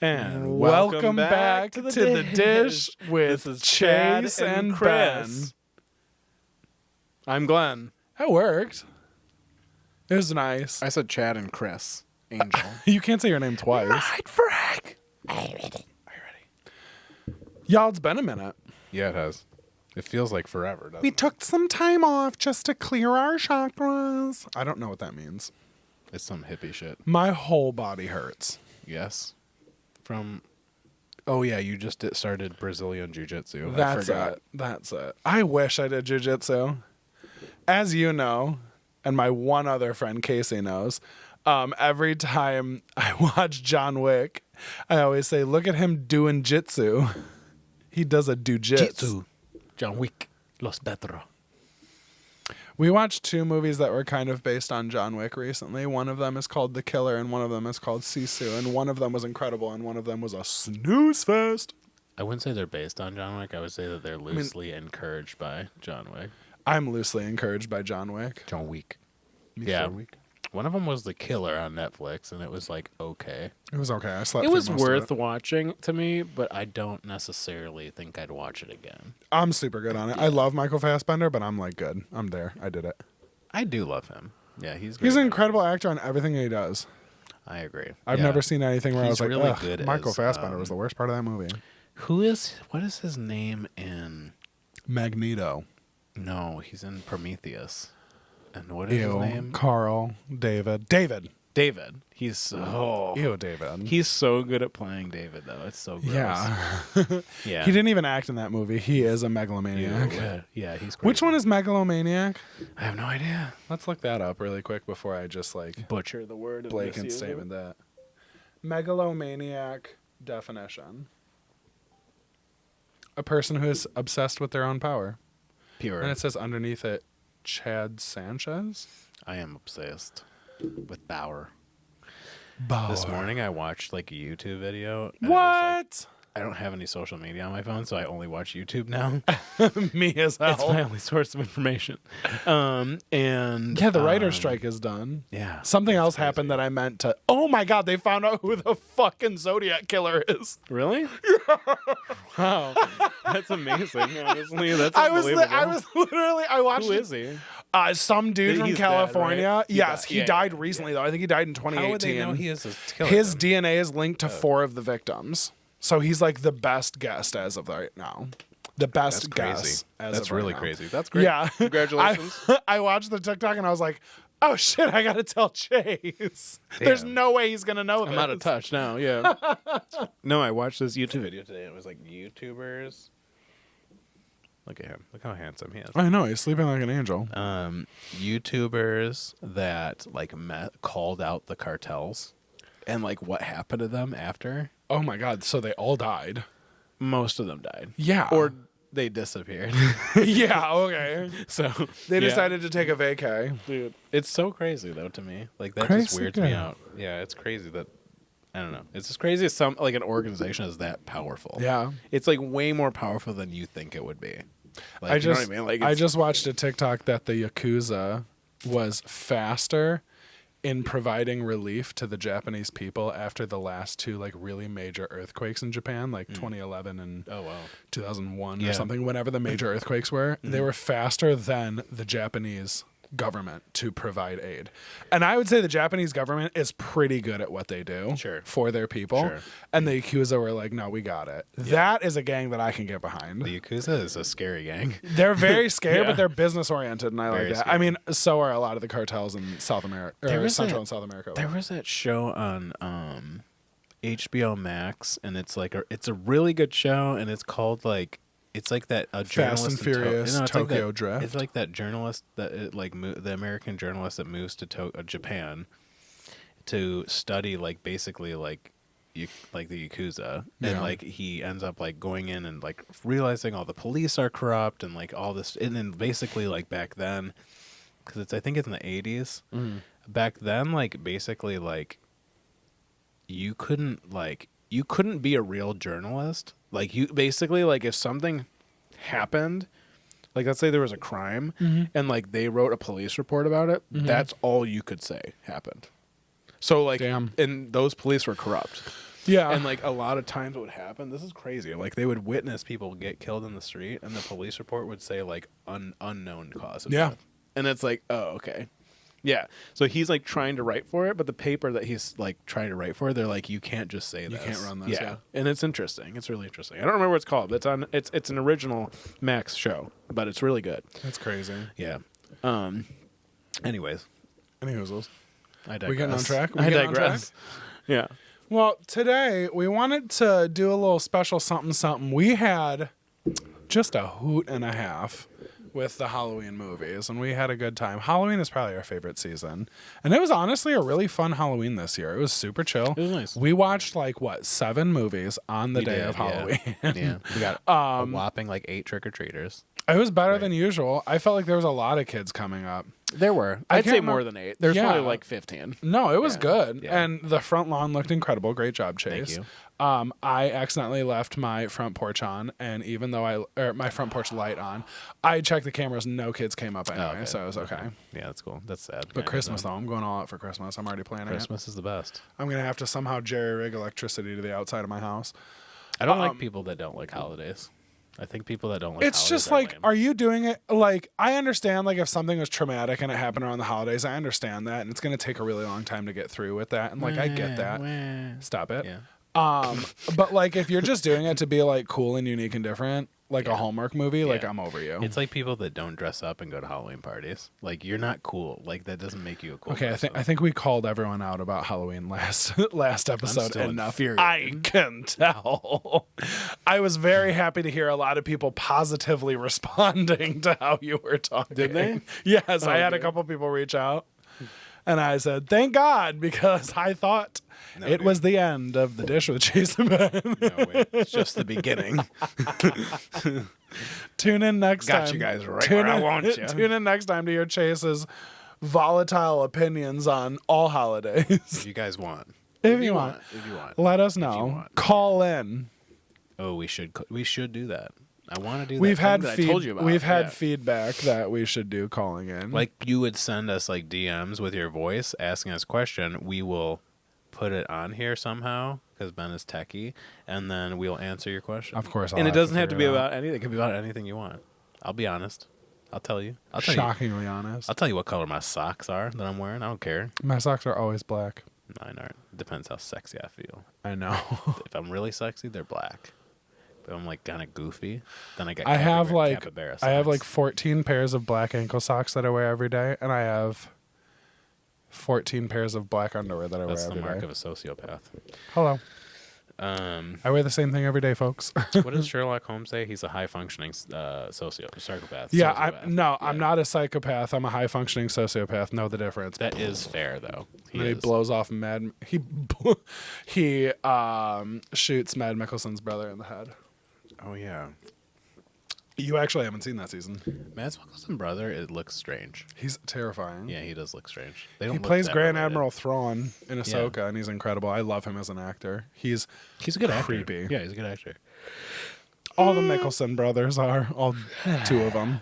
And welcome back to the dish with Chase and Chris. I'm Glenn. That worked. It was nice. I said Chad and Chris. Angel. You can't say your name twice. Frack. Are you ready? Y'all, it's been a minute. Yeah, it has. It feels like forever, doesn't We it? took some time off just to clear our chakras. I don't know what that means. It's some hippie shit. My whole body hurts. Yes. Oh yeah, you just started Brazilian Jiu-Jitsu. That's it. That's it. I wish I did jiu-jitsu. As you know, and my one other friend Casey knows, every time I watch John Wick, I always say, look at him doing jitsu. He does a do-jitsu. John Wick. Los Petro. We watched two movies that were kind of based on John Wick recently. One of them is called The Killer, and one of them is called Sisu, and one of them was incredible, and one of them was a snooze fest. I wouldn't say they're based on John Wick. I would say that they're loosely encouraged by John Wick. I'm loosely encouraged by John Wick. John Wick. Yeah. Wick. One of them was The Killer on Netflix, and it was like okay. It was okay. I slept. It was through most worth of it. watching to me, but I don't necessarily think I'd watch it again. I'm super good on it. I love Michael Fassbender, but I'm like good. I'm there. I did it. I do love him. Yeah, he's great. He's an incredible actor on everything he does. I agree. I've never seen anything where I was like, really ugh, good Michael as, Fassbender was the worst part of that movie. What is his name in? Magneto. No, he's in Prometheus. And what is his name? Carl. David. David. He's so David. He's so good at playing David, though. It's so gross. Yeah. Yeah. He didn't even act in that movie. He is a megalomaniac. Yeah, he's crazy. Which one is megalomaniac? I have no idea. Let's look that up really quick before I just like Butcher the word. and blatant misuse it. statement that. Megalomaniac definition. A person who is obsessed with their own power. Pure. And it says underneath it, Chad Sanchez. I am obsessed with Bauer. Bauer. This morning I watched like a YouTube video. and it was, What? like, I don't have any social media on my phone, so I only watch YouTube now. Me as hell. It's my only source of information. And yeah, the writer's strike is done. Yeah. Something else happened that I meant to. Oh my God, they found out who the fucking Zodiac killer is. Really? Wow. That's amazing. Honestly, that's unbelievable. I was literally, I watched Who it. is he? Some dude from He's California. dead, right? Yes, He he died. died recently though. I think he died in 2018. How would they know he is a killer? His DNA is linked to 4 of the victims. So he's like the best guest as of right now. The best That's crazy. guess as That's of right really now. crazy. That's great. Yeah. Congratulations. I watched the TikTok and I was like, oh shit, I gotta tell Chase. There's no way he's gonna know this. I'm out of touch now. Yeah. No, I watched this YouTube video today. It was like YouTubers. Look at him. Look how handsome he is. I know, he's sleeping like an angel. YouTubers that like called out the cartels and like what happened to them after. Oh my God, so they all died. Most of them died. Yeah. Or they disappeared. Yeah, okay. So They decided to take a vacay. dude, it's so crazy though to me. Like that Crazy just weirds me good. out. Yeah, it's crazy that I don't know. It's just crazy as some like an organization is that powerful. Yeah. It's like way more powerful than you think it would be. Like, I you know just what I mean? Like I it's- just watched a TikTok that the Yakuza was faster in providing relief to the Japanese people after the last 2 like really major earthquakes in Japan, like 2011 and oh wow. 2001 Yeah. or something, whenever the major earthquakes were. They were faster than the Japanese government to provide aid. And I would say the Japanese government is pretty good at what they do Sure. for their people. Sure. And the Yakuza were like, no, we got it. That is a gang that I can get behind. The Yakuza is a scary gang. They're very scared, Yeah. but they're business oriented, and I Very like that. scary. I mean, so are a lot of the cartels in South America, There or was Central that- and South America. There was that show on HBO Max, and it's like it's a really good show, and it's called like it's like that a Fast journalist and in Furious, it's like Tokyo that- Drift. It's like that journalist that the American journalist that moves to Japan to study like basically like like the Yakuza, and Yeah. like he ends up like going in and like realizing all the police are corrupt and like all this, and then basically like back then, because I think it's in the 80s. Back then, like basically like you couldn't be a real journalist. Like you basically like if something happened, like let's say there was a crime and like they wrote a police report about it, that's all you could say happened. So like Damn. and those police were corrupt. Yeah. And like a lot of times what would happen, this is crazy. Like they would witness people get killed in the street and the police report would say like unknown cause of death. And it's like, oh, okay. Yeah. So he's like trying to write for it, but the paper that he's like trying to write for, they're like, you can't just say this. You can't run this. Yeah. And it's interesting. It's really interesting. I don't remember what it's called. It's an original Max show, but it's really good. That's crazy. Yeah. Anyways. Anyways, I digress. we getting on track? I digress. Yeah. Well, today we wanted to do a little special something. We had just a hoot and a half with the Halloween movies, and we had a good time. Halloween is probably our favorite season, and it was honestly a really fun Halloween this year. It was super chill. It was nice. We watched 7 movies on the day of Halloween. Yeah. We got a whopping 8 trick-or-treaters. It was better than usual. I felt like there was a lot of kids coming up. There were. I'd say more than 8. There's probably 15. No, it was good. Yeah. And the front lawn looked incredible. Great job, Chase. Thank you. I accidentally left my front porch on, and even though my front porch light on, I checked the cameras. No kids came up anyway, so it was okay. Yeah, that's cool. That's sad. But Christmas, though, I'm going all out for Christmas. I'm already planning Christmas is the best. I'm going to have to somehow jerry-rig electricity to the outside of my house. I don't like people that don't like holidays. I think people that don't like it's holidays just are like, lame. are you doing it? Like, I understand, if something was traumatic and it happened around the holidays, I understand that, and it's going to take a really long time to get through with that, and, I get that. Stop it. Yeah. But, if you're just doing it to be, cool and unique and different, a Hallmark movie, I'm over you. It's like people that don't dress up and go to Halloween parties. You're not cool. That doesn't make you a cool person. I think we called everyone out about Halloween last episode enough. Infuriated. I can tell. I was very happy to hear a lot of people positively responding to how you were talking. Did they? Yes, I had a couple people reach out. And I said, thank God, because I thought it was the end of the dish with Chase and Ben. No, wait. It's just the beginning. Tune in next time. Got you guys right where I want you. Tune in next time to hear Chase's volatile opinions on all holidays. If you guys want. If you want. Let us know. Call in. Oh, we should do that. I want to do that. I told you about. We've had feedback that we should do calling in. You would send us DMs with your voice asking us a question. We will put it on here somehow because Ben is techie, and then we'll answer your question. Of course, and it doesn't have to be about anything. It can be about anything you want. I'll be honest. I'll tell you. Shockingly honest. I'll tell you what color my socks are that I'm wearing. I don't care. My socks are always black. Mine aren't. Depends how sexy I feel. I know. If I'm really sexy, they're black. If I'm kind of goofy, then I get. I have capybara socks. I have 14 pairs of black ankle socks that I wear every day, and I have 14 pairs of black underwear that I wear every day. That's the mark of a sociopath. Hello. I wear the same thing every day, folks. What does Sherlock Holmes say? He's a high-functioning psychopath. Yeah, sociopath. I'm not a psychopath. I'm a high-functioning sociopath. Know the difference. That is fair, though. He blows off he shoots Mad Mikkelsen's brother in the head. Oh, yeah. You actually haven't seen that season. Mads Mikkelsen's brother, it looks strange. He's terrifying. Yeah, he does look strange. He plays Grand Admiral Thrawn in Ahsoka, and he's incredible. I love him as an actor. He's a good creepy. Actor. Yeah, he's a good actor. All the Mikkelsen brothers are, all 2 of them.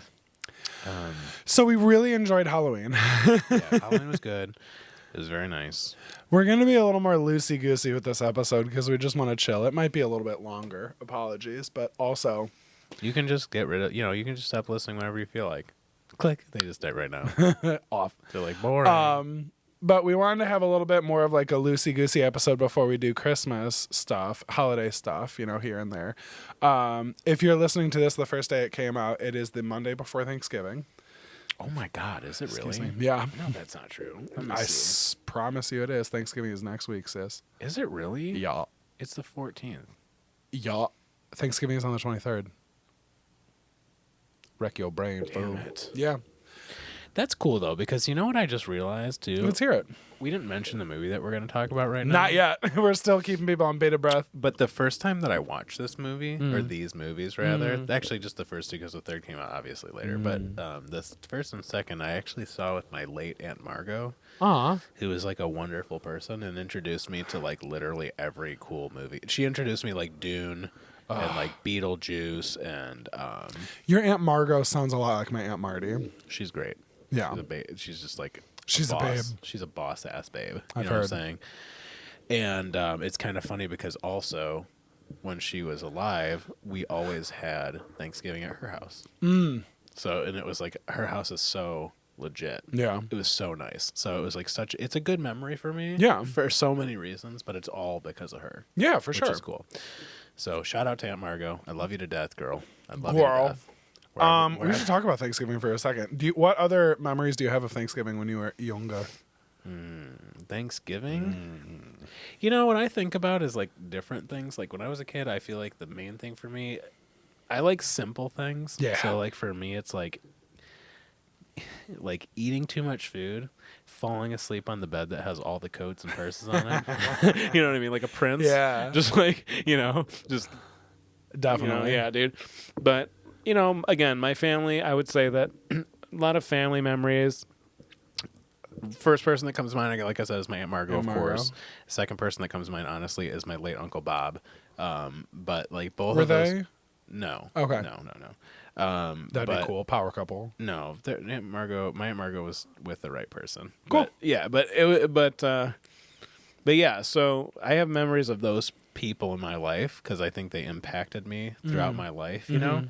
So we really enjoyed Halloween. Yeah, Halloween was good. It was very nice. We're going to be a little more loosey-goosey with this episode because we just want to chill. It might be a little bit longer. Apologies. But also... You can just get rid of... you can just stop listening whenever you feel like. Click. They just die right now. Off. They're boring. But we wanted to have a little bit more of a loosey-goosey episode before we do Christmas stuff, holiday stuff, here and there. If you're listening to this the first day it came out, it is the Monday before Thanksgiving. Oh my God, is it really? Me. Yeah. No, that's not true. I promise you it is. Thanksgiving is next week, sis. Is it really? Yeah. It's the 14th. Yeah. Thanksgiving is on the 23rd. Wreck your brain. Damn it. Yeah. That's cool, though, because you know what I just realized, too? Let's hear it. We didn't mention the movie that we're going to talk about right now. Not yet. We're still keeping people on bated breath. But the first time that I watched this movie, or these movies, rather, actually just the first 2 because the third came out obviously later, but this first and second I actually saw with my late Aunt Margot, who was a wonderful person and introduced me to literally every cool movie. She introduced me Dune and Beetlejuice and... Your Aunt Margot sounds a lot like my Aunt Marty. She's great. Yeah. She's just she's a babe. She's a boss ass babe. I've know heard. what I'm saying? And it's kind of funny because also when she was alive, we always had Thanksgiving at her house. So, and it was like, her house is so legit. Yeah. It was so nice. So it was like it's a good memory for me. Yeah. For so many reasons, but it's all because of her. Yeah, for which sure. is cool. So shout out to Aunt Margot. I love you to death, girl. I love Girl. you to death. We should talk about Thanksgiving for a second. What other memories do you have of Thanksgiving when you were younger? Thanksgiving? You know, what I think about is like different things. Like when I was a kid, I feel like the main thing for me, I like simple things. Yeah. So like for me, it's like eating too much food, falling asleep on the bed that has all the coats and purses on it. You know what I mean? Like a prince. Yeah. Just like, just Definitely. yeah, dude. But, again, my family, I would say that a lot of family memories. First person that comes to mind, like I said, is my Aunt Margot, of course. Second person that comes to mind, honestly, is my late Uncle Bob. But like both Were of those. they? No. Okay. No. That'd be cool. Power couple. No, my Aunt Margot was with the right person. Cool. But yeah. So I have memories of those people in my life because I think they impacted me throughout my life. You know,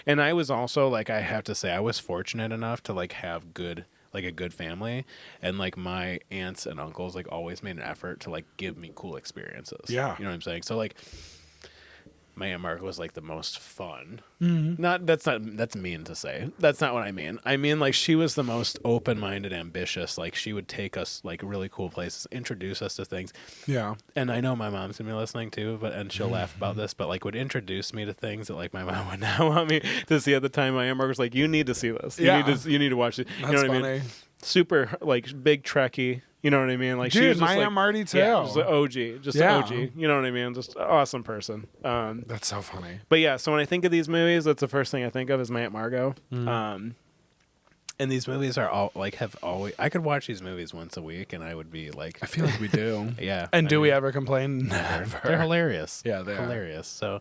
and I was also like, I have to say, I was fortunate enough to like have a good family, and like my aunts and uncles like always made an effort to like give me cool experiences. Yeah. You know what I'm saying? So like, my Aunt Margaret was like the most fun. That's mean to say. That's not what I mean. I mean like she was the most open-minded, ambitious. Like she would take us like really cool places, introduce us to things. Yeah. And I know my mom's gonna be listening too, and she'll laugh about this, but like would introduce me to things that like my mom would not want me to see at the time. My Aunt Margaret was like, "You need to see this. You need to watch it." You know what funny. I mean? Super like big Trekkie. You know what I mean? Like Dude, she was just my like, Aunt Marty too. Yeah, just an OG, Yeah. OG. You know what I mean? Just an awesome person. That's so funny. But yeah, so when I think of these movies, that's the first thing I think of is my Aunt Margot. And these movies are all like have always. I could watch these movies once a week, and I would be like, I feel like we do. yeah. And do we ever complain? Never. They're hilarious. Yeah, they are. Hilarious. So,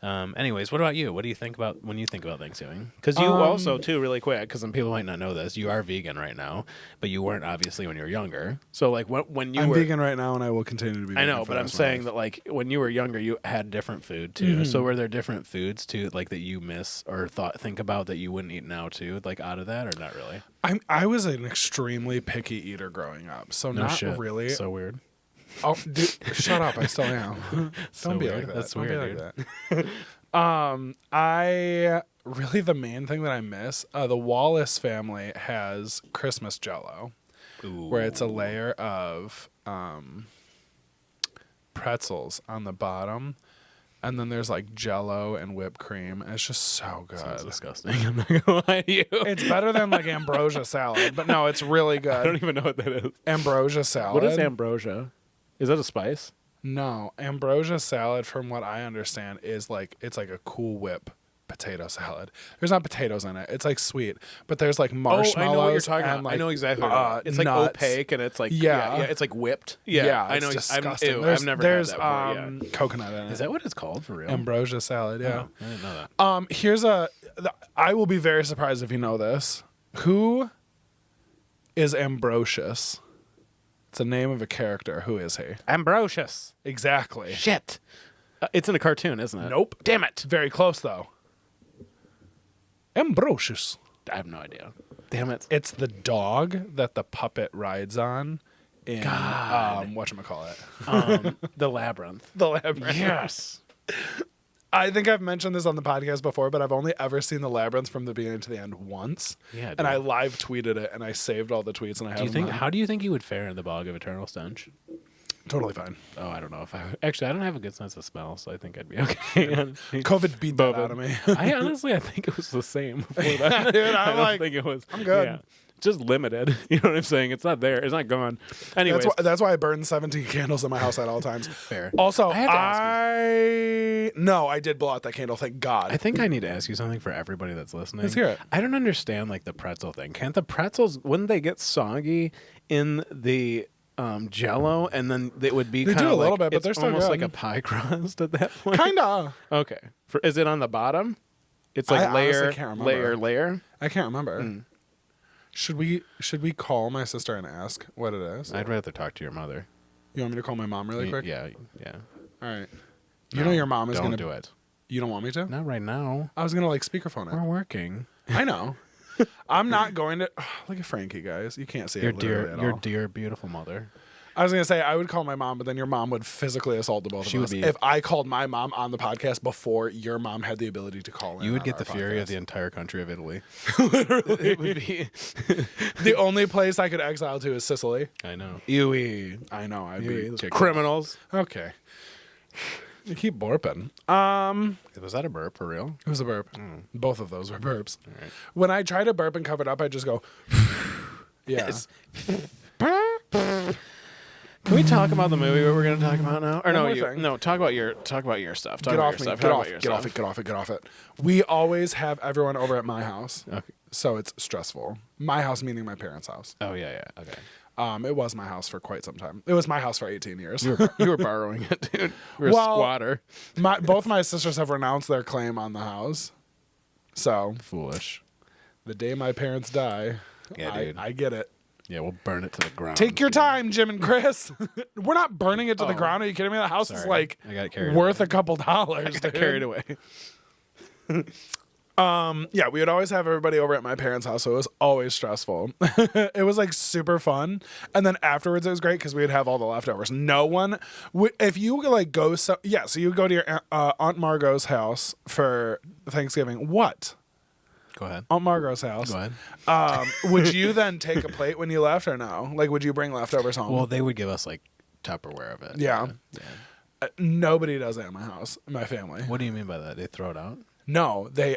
anyways, what about you? What do you think about when you think about Thanksgiving? Because you also too, really quick, because some people might not know this, you are vegan right now, but you weren't obviously when you were younger. So like when you I'm were vegan right now, and I will continue to be. I vegan know, for but the I'm rest of my saying life. that like when you were younger, you had different food too. So were there different foods too, like that you miss or think about that you wouldn't eat now too, like out of that or not really? I was an extremely picky eater growing up, so No not shit. really. So weird. Oh, dude, shut up! I still am. Don't be weird. like that. That's Don't weird, be like that. I really the main thing that I miss. The Wallace family has Christmas Jello, Ooh. where it's a layer of pretzels on the bottom, and then there's like Jello and whipped cream. And it's just so good. Sounds disgusting. I'm not gonna lie to you. It's better than like ambrosia salad, but no, it's really good. I don't even know what that is. Ambrosia salad. What is ambrosia? Is that a spice? No, ambrosia salad, from what I understand, is like it's like a Cool Whip potato salad. There's not potatoes in it. It's like sweet, but there's like marshmallows. I know what you're talking and, about. like, I know exactly what you're talking about. It's like nuts. opaque and it's like Yeah. it's like whipped. Yeah, Yeah, I know. it's disgusting. I've never there's had that before. Yeah. coconut in it. Is that what it's called for real? Ambrosia salad? Yeah. Oh, I didn't know that. Here's I will be very surprised if you know this. Who is Ambrosius? It's the name of a character. Who is he? Ambrosius. Exactly. Shit. It's in a cartoon, isn't it? Nope. Damn it. Very close though. Ambrosius. I have no idea. Damn it. It's the dog that the puppet rides on in God. whatchamacallit. The Labyrinth. The Labyrinth. Yes. I think I've mentioned this on the podcast before, but I've only ever seen the Labyrinth from the beginning to the end once. Yeah, dude. And I live tweeted it, and I saved all the tweets, and I have them on. How do you think you would fare in the Bog of Eternal Stench? Totally fine. Oh, I don't know if I actually. I don't have a good sense of smell, so I think I'd be okay. COVID beat that Boba. out of me. I think it was the same before that. Dude, I I'm don't like, think it was. I'm good. Yeah. Just limited. You know what I'm saying? It's not there. It's not gone. Anyways, That's why I burn 17 candles in my house at all times. fair. Also, I have to ask I did blow out that candle, thank God. I think I need to ask you something for everybody that's listening. Let's hear it. I don't understand like the pretzel thing. Can't the pretzels, wouldn't they get soggy in the Jello, and then it would be They kind do of a little like, bit, but it's they're still almost good. like a pie crust at that point. Kinda. Okay. Is it on the bottom? It's I like honestly can't remember. layer. I can't remember. Should we call my sister and ask what it is? I'd rather talk to your mother. You want me to call my mom really quick? Yeah. All right. You know your mom is going to do it. You don't want me to? Not right now. I was going to like speakerphone it. We're working. I know. I'm not going to. Look at Frankie, guys. You can't see Your it literally at your all. dear, beautiful mother. I was going to say I would call my mom, but then your mom would physically assault the both She of would us. be- If I called my mom on the podcast before your mom had the ability to call in. You would on get our the fury of podcast. the entire country of Italy. Literally. It would be. The only place I could exile to is Sicily. I know. Ewy. I know. I'd be Those kicked. criminals. Okay. You keep burping. Was that a burp for real? It was a burp. Both of those were burps. All right. When I try to burp and cover it up, I just go. Yeah. Yes. Can we talk about the movie we're going to talk about now? Or One more thing. talk about your stuff. Talk Get about off your me. stuff. Get Talk off. about your Get off stuff. it. Get off it. Get off it. Get off it. We always have everyone over at my house, Okay. so it's stressful. My house meaning my parents' house. Oh yeah. Okay. It was my house for quite some time. It was my house for 18 years. You were borrowing it, dude. You were Well- a squatter. Both my sisters have renounced their claim on the house. So Foolish. the day my parents die, Yeah, dude. I get it. Yeah, we'll burn it to the ground. Take your time, Jim and Chris. We're not burning it to the Oh. ground. Are you kidding me? The house is Sorry. like I got carried worth away. a couple dollars. I got dude. carried away. Yeah, we would always have everybody over at my parents' house, so it was always stressful. It was like super fun, and then afterwards it was great because we would have all the leftovers. No one, if you like go, so you would go to your Aunt Margot's house for Thanksgiving. What? Go ahead. Aunt Margot's house. Go ahead. Would you then take a plate when you left, or no? Like, would you bring leftovers home? Well, they would give us like Tupperware of it. Yeah. Yeah. Nobody does that in my house, my family. What do you mean by that? They throw it out? No, they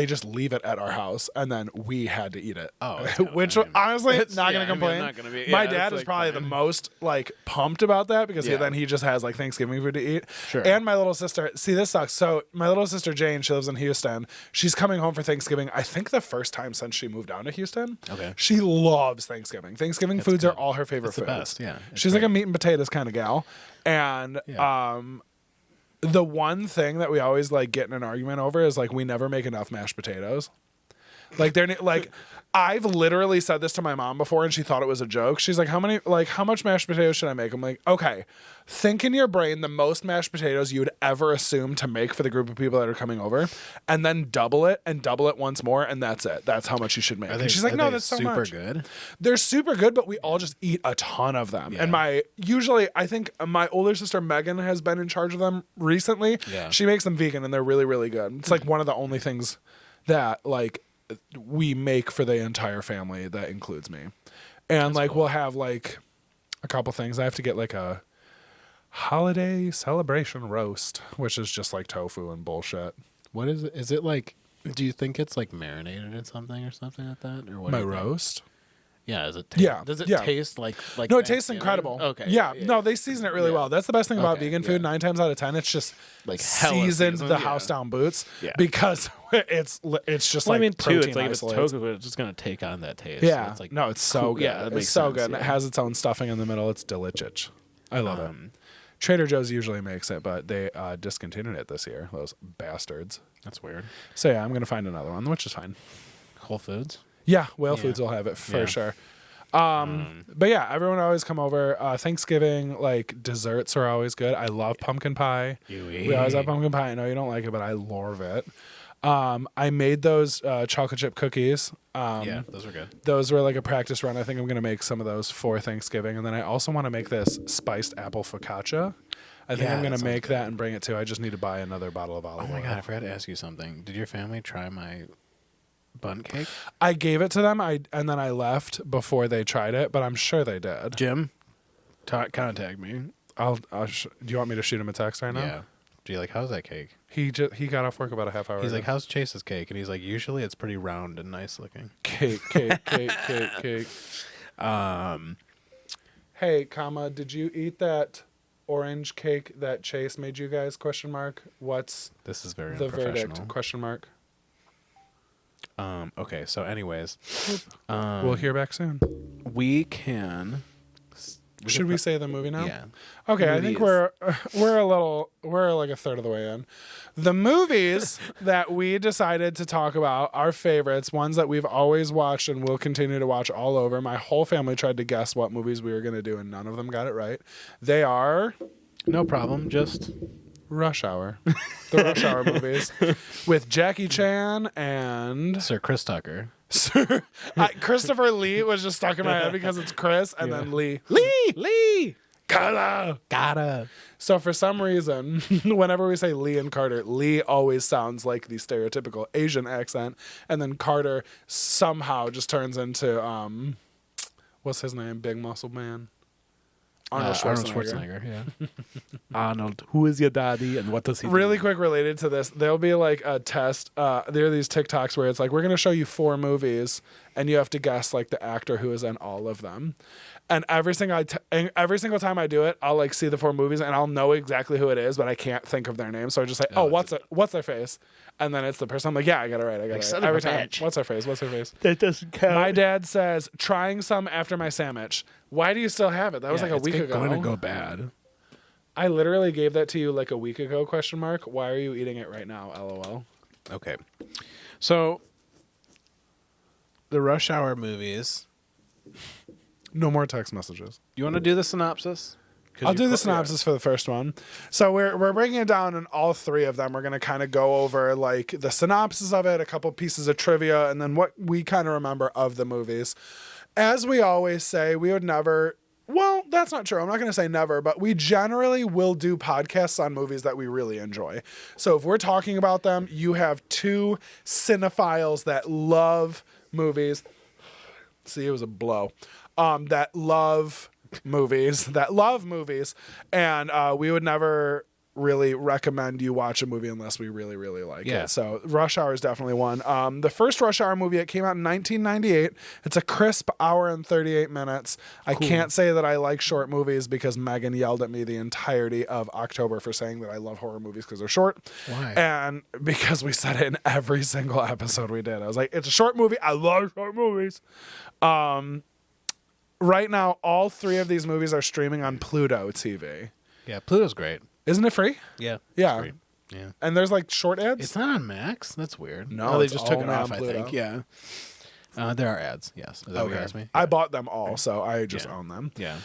just leave it at our house, and then we had to eat it. Oh, it's which I mean, honestly, it's- not yeah, gonna I mean, complain. I'm not gonna be- My yeah, dad it's is like probably fine. the most like pumped about that because Yeah. then he just has like Thanksgiving food to eat. Sure. And my little sister, see, this sucks. So my little sister Jane, she lives in Houston. She's coming home for Thanksgiving. I think the first time since she moved down to Houston. Okay. She loves Thanksgiving. Thanksgiving foods good. are all her favorite It's the foods. best, yeah. It's She's like a great. meat and potatoes kind of gal, and Yeah. the one thing that we always like get in an argument over is like we never make enough mashed potatoes. Like they're like I've literally said this to my mom before and she thought it was a joke. She's like, how much mashed potatoes should I make? I'm like, okay, think in your brain the most mashed potatoes you would ever assume to make for the group of people that are coming over, and then double it once more, and that's it. That's how much you should make. And she's like, no, that's so super much. good. They're super good, but we all just eat a ton of them. Yeah. And I think my older sister Megan has been in charge of them recently. Yeah. She makes them vegan and they're really, really good. It's like one of the only things that like we make for the entire family that includes me. And like we'll have like a couple things. I have to get like a holiday celebration roast, which is just like tofu and bullshit. What is it? Is it like? Do you think it's like marinated in something or something like that, or what? My do you think? roast? Yeah. Is it? Yeah, Does it yeah. taste like? No, it tastes Thanksgiving? incredible. Okay. Yeah. No, they season it really Yeah. well. That's the best thing about Okay, vegan food. yeah. 9 times out of 10, it's just Like hella seasoned seasoned, the yeah. house down boots Yeah. because it's just Well, like I mean, too, protein it's like if it's isolates. tofu, it's just gonna take on that taste. Yeah. So it's like no, it's so cool. good. Yeah, that it's makes so sense, good. And yeah. it has its own stuffing in the middle. It's delicious. I love it. Trader Joe's usually makes it, but they discontinued it this year. Those bastards. That's weird. So yeah, I'm gonna find another one, which is fine. Whole Foods. Yeah, Whale Yeah. Foods will have it for Yeah. sure. But yeah, everyone always come over. Thanksgiving, like desserts are always good. I love pumpkin pie. We always have pumpkin pie. I know you don't like it, but I love it. I made those chocolate chip cookies. Yeah, those are good. Those were like a practice run. I think I'm going to make some of those for Thanksgiving. And then I also want to make this spiced apple focaccia. I think Yeah, I'm going that to sounds make good. that and bring it too. I just need to buy another bottle of olive Oh my oil. god, I forgot to ask you something. Did your family try my bun cake? I gave it to them and then I left before they tried it, but I'm sure they did. Jim, contact me. Do you want me to shoot him a text right now? Yeah. Do you like, how's that cake? He got off work about a half hour He's ago. like, how's Chase's cake? And he's like, usually it's pretty round and nice looking. Cake. Hey, comma, did you eat that orange cake that Chase made you guys? Question mark. What's This is very the unprofessional. verdict? Question mark. Okay, so anyways, We'll hear back soon. we can Should we say the movie now? Yeah. Okay, I think we're like a third of the way in. The movies that we decided to talk about, our favorites, ones that we've always watched and will continue to watch all over. My whole family tried to guess what movies we were going to do, and none of them got it right. They are No problem. Just Rush Hour. The Rush Hour movies with Jackie Chan and Sir Chris Tucker. Sir Christopher Lee was just stuck in my head because it's Chris and then Lee. Lee. Gotta. So for some reason, whenever we say Lee and Carter, Lee always sounds like the stereotypical Asian accent, and then Carter somehow just turns into what's his name? Big muscle man. Arnold Schwarzenegger. Yeah. Arnold, who is your daddy and what does he Really do? quick related to this, there'll be like a test. There are these TikToks where it's like, we're going to show you 4 movies and you have to guess like the actor who is in all of them. And every single time I do it, I'll like see the 4 movies and I'll know exactly who it is, but I can't think of their name. So I just say, what's their face? And then it's the person. I'm like, yeah, I got it right. Every time. What's their face? That doesn't count. My dad says, trying some after my sandwich. Why do you still have it? That was like a week ago. It's going to go bad. I literally gave that to you like a week ago, ? Why are you eating it right now? LOL. Okay. So, the Rush Hour movies. No more text messages. You want to do the synopsis? I'll do the synopsis for the first one. So we're breaking it down in all 3 of them. We're going to kind of go over like the synopsis of it, a couple pieces of trivia, and then what we kind of remember of the movies. As we always say, we would never... Well, that's not true. I'm not going to say never, but we generally will do podcasts on movies that we really enjoy. So if we're talking about them, you have 2 cinephiles that love movies. See, it was a blow. That love movies, and we would never really recommend you watch a movie unless we really, really like it. So Rush Hour is definitely one. The first Rush Hour movie, it came out in 1998. It's a crisp hour and 38 minutes. I can't say that I like short movies because Megan yelled at me the entirety of October for saying that I love horror movies because they're short. Why? And because we said it in every single episode we did. I was like, it's a short movie. I love short movies. Right now, all 3 of these movies are streaming on Pluto TV. Yeah, Pluto's great. Isn't it free? Yeah. Yeah. Great. Yeah. And there's like short ads? It's not on Max? That's weird. No, they it's just took all it on off, I Pluto. think. Yeah. There are ads, yes. Is that what you asked me? I bought them all, so I just own them. Yeah.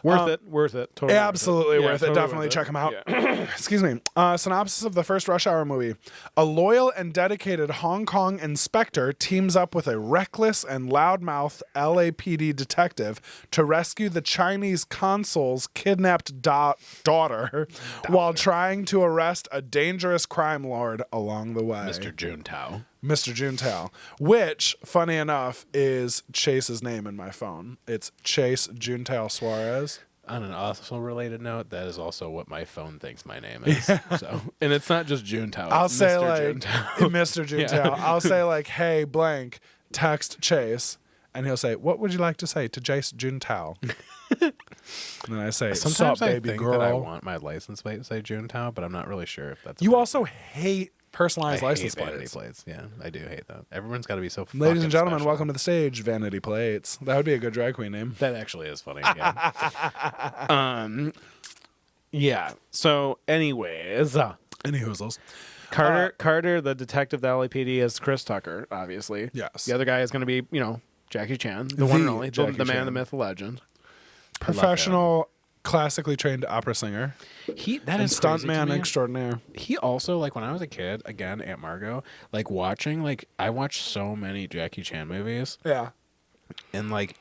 Worth it. Totally Absolutely worth it. Totally Definitely check them out. Excuse me. Synopsis of the first Rush Hour movie. A loyal and dedicated Hong Kong inspector teams up with a reckless and loudmouth LAPD detective to rescue the Chinese consul's kidnapped daughter while trying to arrest a dangerous crime lord along the way. Mr. Juntao. Mr. Juntao, which, funny enough, is Chase's name in my phone. It's Chase Juntao Suarez. On an also related note, that is also what my phone thinks my name is. So, and it's not just Juntao. I'll say Mr. like Juntao. Mr. Juntao. I'll say like, hey, blank, text Chase, and he'll say, what would you like to say to Chase Juntao? And then I say, sometimes sup, I baby think girl. that I want my license plate to say Juntao, but I'm not really sure if that's. You also hate personalized I license hate vanity plates. plates. Yeah, I do hate that. Everyone's got to be so. Ladies and gentlemen, special. welcome to the stage, Vanity Plates. That would be a good drag queen name. That actually is funny. Yeah. Yeah. So, anyways, Any hoozles. Carter, the detective, the LAPD, is Chris Tucker. Obviously, Yes. The other guy is going to be, Jackie Chan, the one and only, Jackie the man, Chan. the myth, the legend. Professional, classically trained opera singer. That is stuntman extraordinaire. He also, like, when I was a kid, again, Aunt Margot, like, watching, like, I watched so many Jackie Chan movies. Yeah. And, like,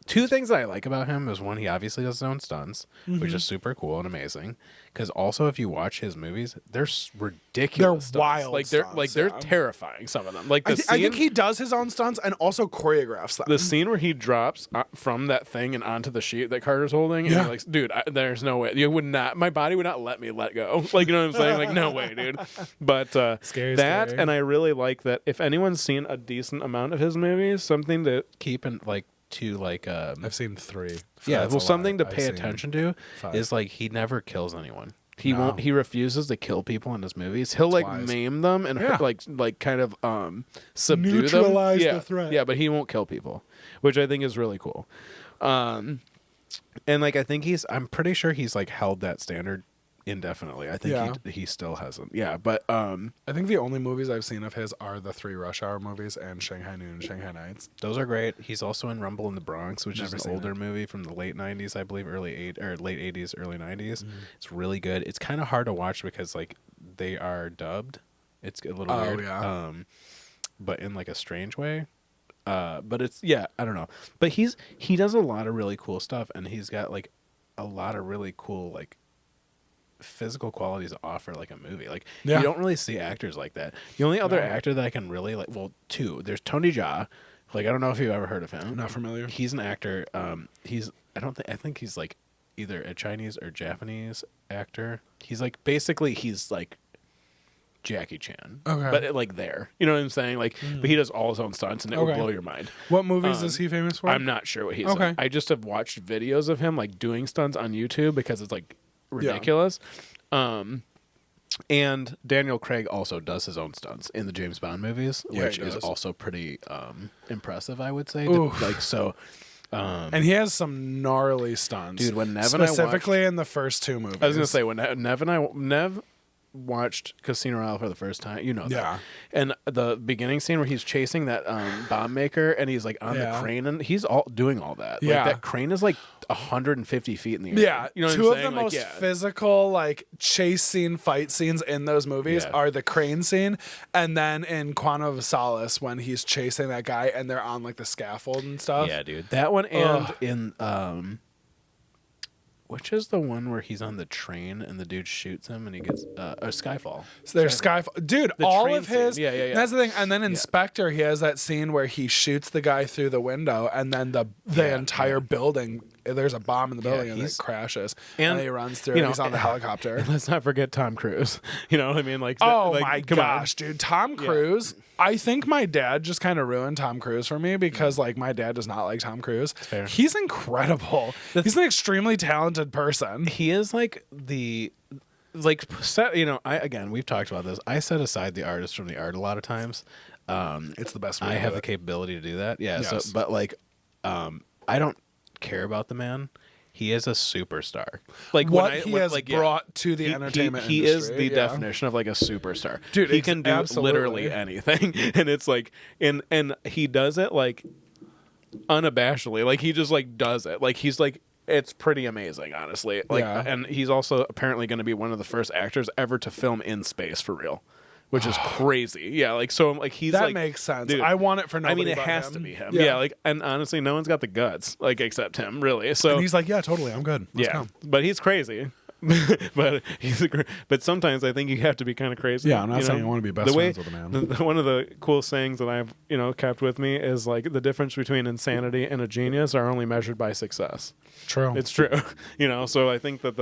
2 things that I like about him is, one, he obviously does his own stunts, which is super cool and amazing. Because also, if you watch his movies, they're ridiculous. They're wild Like they're terrifying. Some of them. Like I think he does his own stunts and also choreographs them. the scene where he drops from that thing and onto the sheet that Carter's holding, and you're like, dude, there's no way. You would not. My body would not let me let go. Like, you know what I'm saying? Like, no way, dude. But Scary. and I really like that. If anyone's seen a decent amount of his movies, something to keep in like. I've seen 3. Yeah, That's well, a something lot. to pay I've seen attention to 5. is like he never kills anyone. He No. won't. He refuses to kill people in his movies. He'll like wise. maim them and Yeah. like kind of subdue Neutralize them. the threat. Yeah, but he won't kill people, which I think is really cool. And like, I think I'm pretty sure he's like held that standard indefinitely. I think Yeah. he still hasn't. Yeah, but I think the only movies I've seen of his are the 3 Rush Hour movies and Shanghai Noon and Shanghai Nights. those are great. He's also in Rumble in the Bronx, which Never is seen an older it. movie from the late 90s, I believe, late 80s, early 90s. It's really good. It's kind of hard to watch because like they are dubbed. It's a little weird. Yeah. But in like a strange way. But it's I don't know. But he does a lot of really cool stuff, and he's got like a lot of really cool like physical qualities to offer like a movie. Like Yeah. you don't really see actors like that. The only other actor that I can really like, well, two. There's Tony Jaa. Like I don't know if you've ever heard of him. Not familiar. He's an actor. I think he's like either a Chinese or Japanese actor. He's like basically he's like Jackie Chan. Okay. But like there. You know what I'm saying? Like but he does all his own stunts and it will Okay. blow your mind. What movies is he famous for? I'm not sure what he's Okay. in. I just have watched videos of him like doing stunts on YouTube because it's like ridiculous. And Daniel Craig also does his own stunts in the James Bond movies, Yeah, which he is does. also pretty impressive, I would say. Oof. Like so And he has some gnarly stunts. Dude, when Nev and I specifically in the first 2 movies. I was gonna say when Nev watched Casino Royale for the first time, you know that. Yeah. And the beginning scene where he's chasing that bomb maker and he's like on the crane and he's all doing all that. Yeah. Like that crane is like 150 feet in the air. Yeah, You know what 2 I'm of saying? the Like, most physical like chase scene, fight scenes in those movies Yeah. are the crane scene, and then in Quantum of Solace when he's chasing that guy and they're on like the scaffold and stuff. Yeah, dude. That one and Ugh. in which is the one where he's on the train and the dude shoots him and he gets Skyfall. So there's Skyfall. Dude, The all train of his. scene. Yeah. That's the thing. And then Inspector, he has that scene where he shoots the guy through the window, and then the entire building. There's a bomb in the building, and it crashes. And he runs through. And he's on the helicopter. Let's not forget Tom Cruise. You know what I mean? Like, Oh like, my come on. gosh, dude. Tom Cruise. I think my dad just kind of ruined Tom Cruise for me because like my dad does not like Tom Cruise. Fair. He's incredible. He's an extremely talented person. He is like we've talked about this. I set aside the artist from the art a lot of times. It's the best way I to have do the it. capability to do that. Yeah. Yes. So, but like, I don't care about the man. He is a superstar. Like What when he when, has like, brought to the entertainment he industry. is the yeah. definition of like a superstar. Dude, he can do absolutely. literally anything, and it's like, and he does it like unabashedly. Like he just like does it. Like he's like. It's pretty amazing, honestly. Like, Yeah. and he's also apparently going to be one of the first actors ever to film in space for real, which is crazy. Yeah, like so, like he's That like, makes sense. dude, I want it for I nobody mean, it but has him. to be him. Yeah. Yeah. Like, and honestly, no one's got the guts, like, except him, really. So And he's like, yeah, totally. I'm good. Let's go. but he's crazy. but but sometimes I think you have to be kind of crazy. Yeah, I'm not you saying know? I want to be best friends with a man. One of the cool sayings that I've kept with me is like the difference between insanity and a genius are only measured by success. True. It's true, So I think that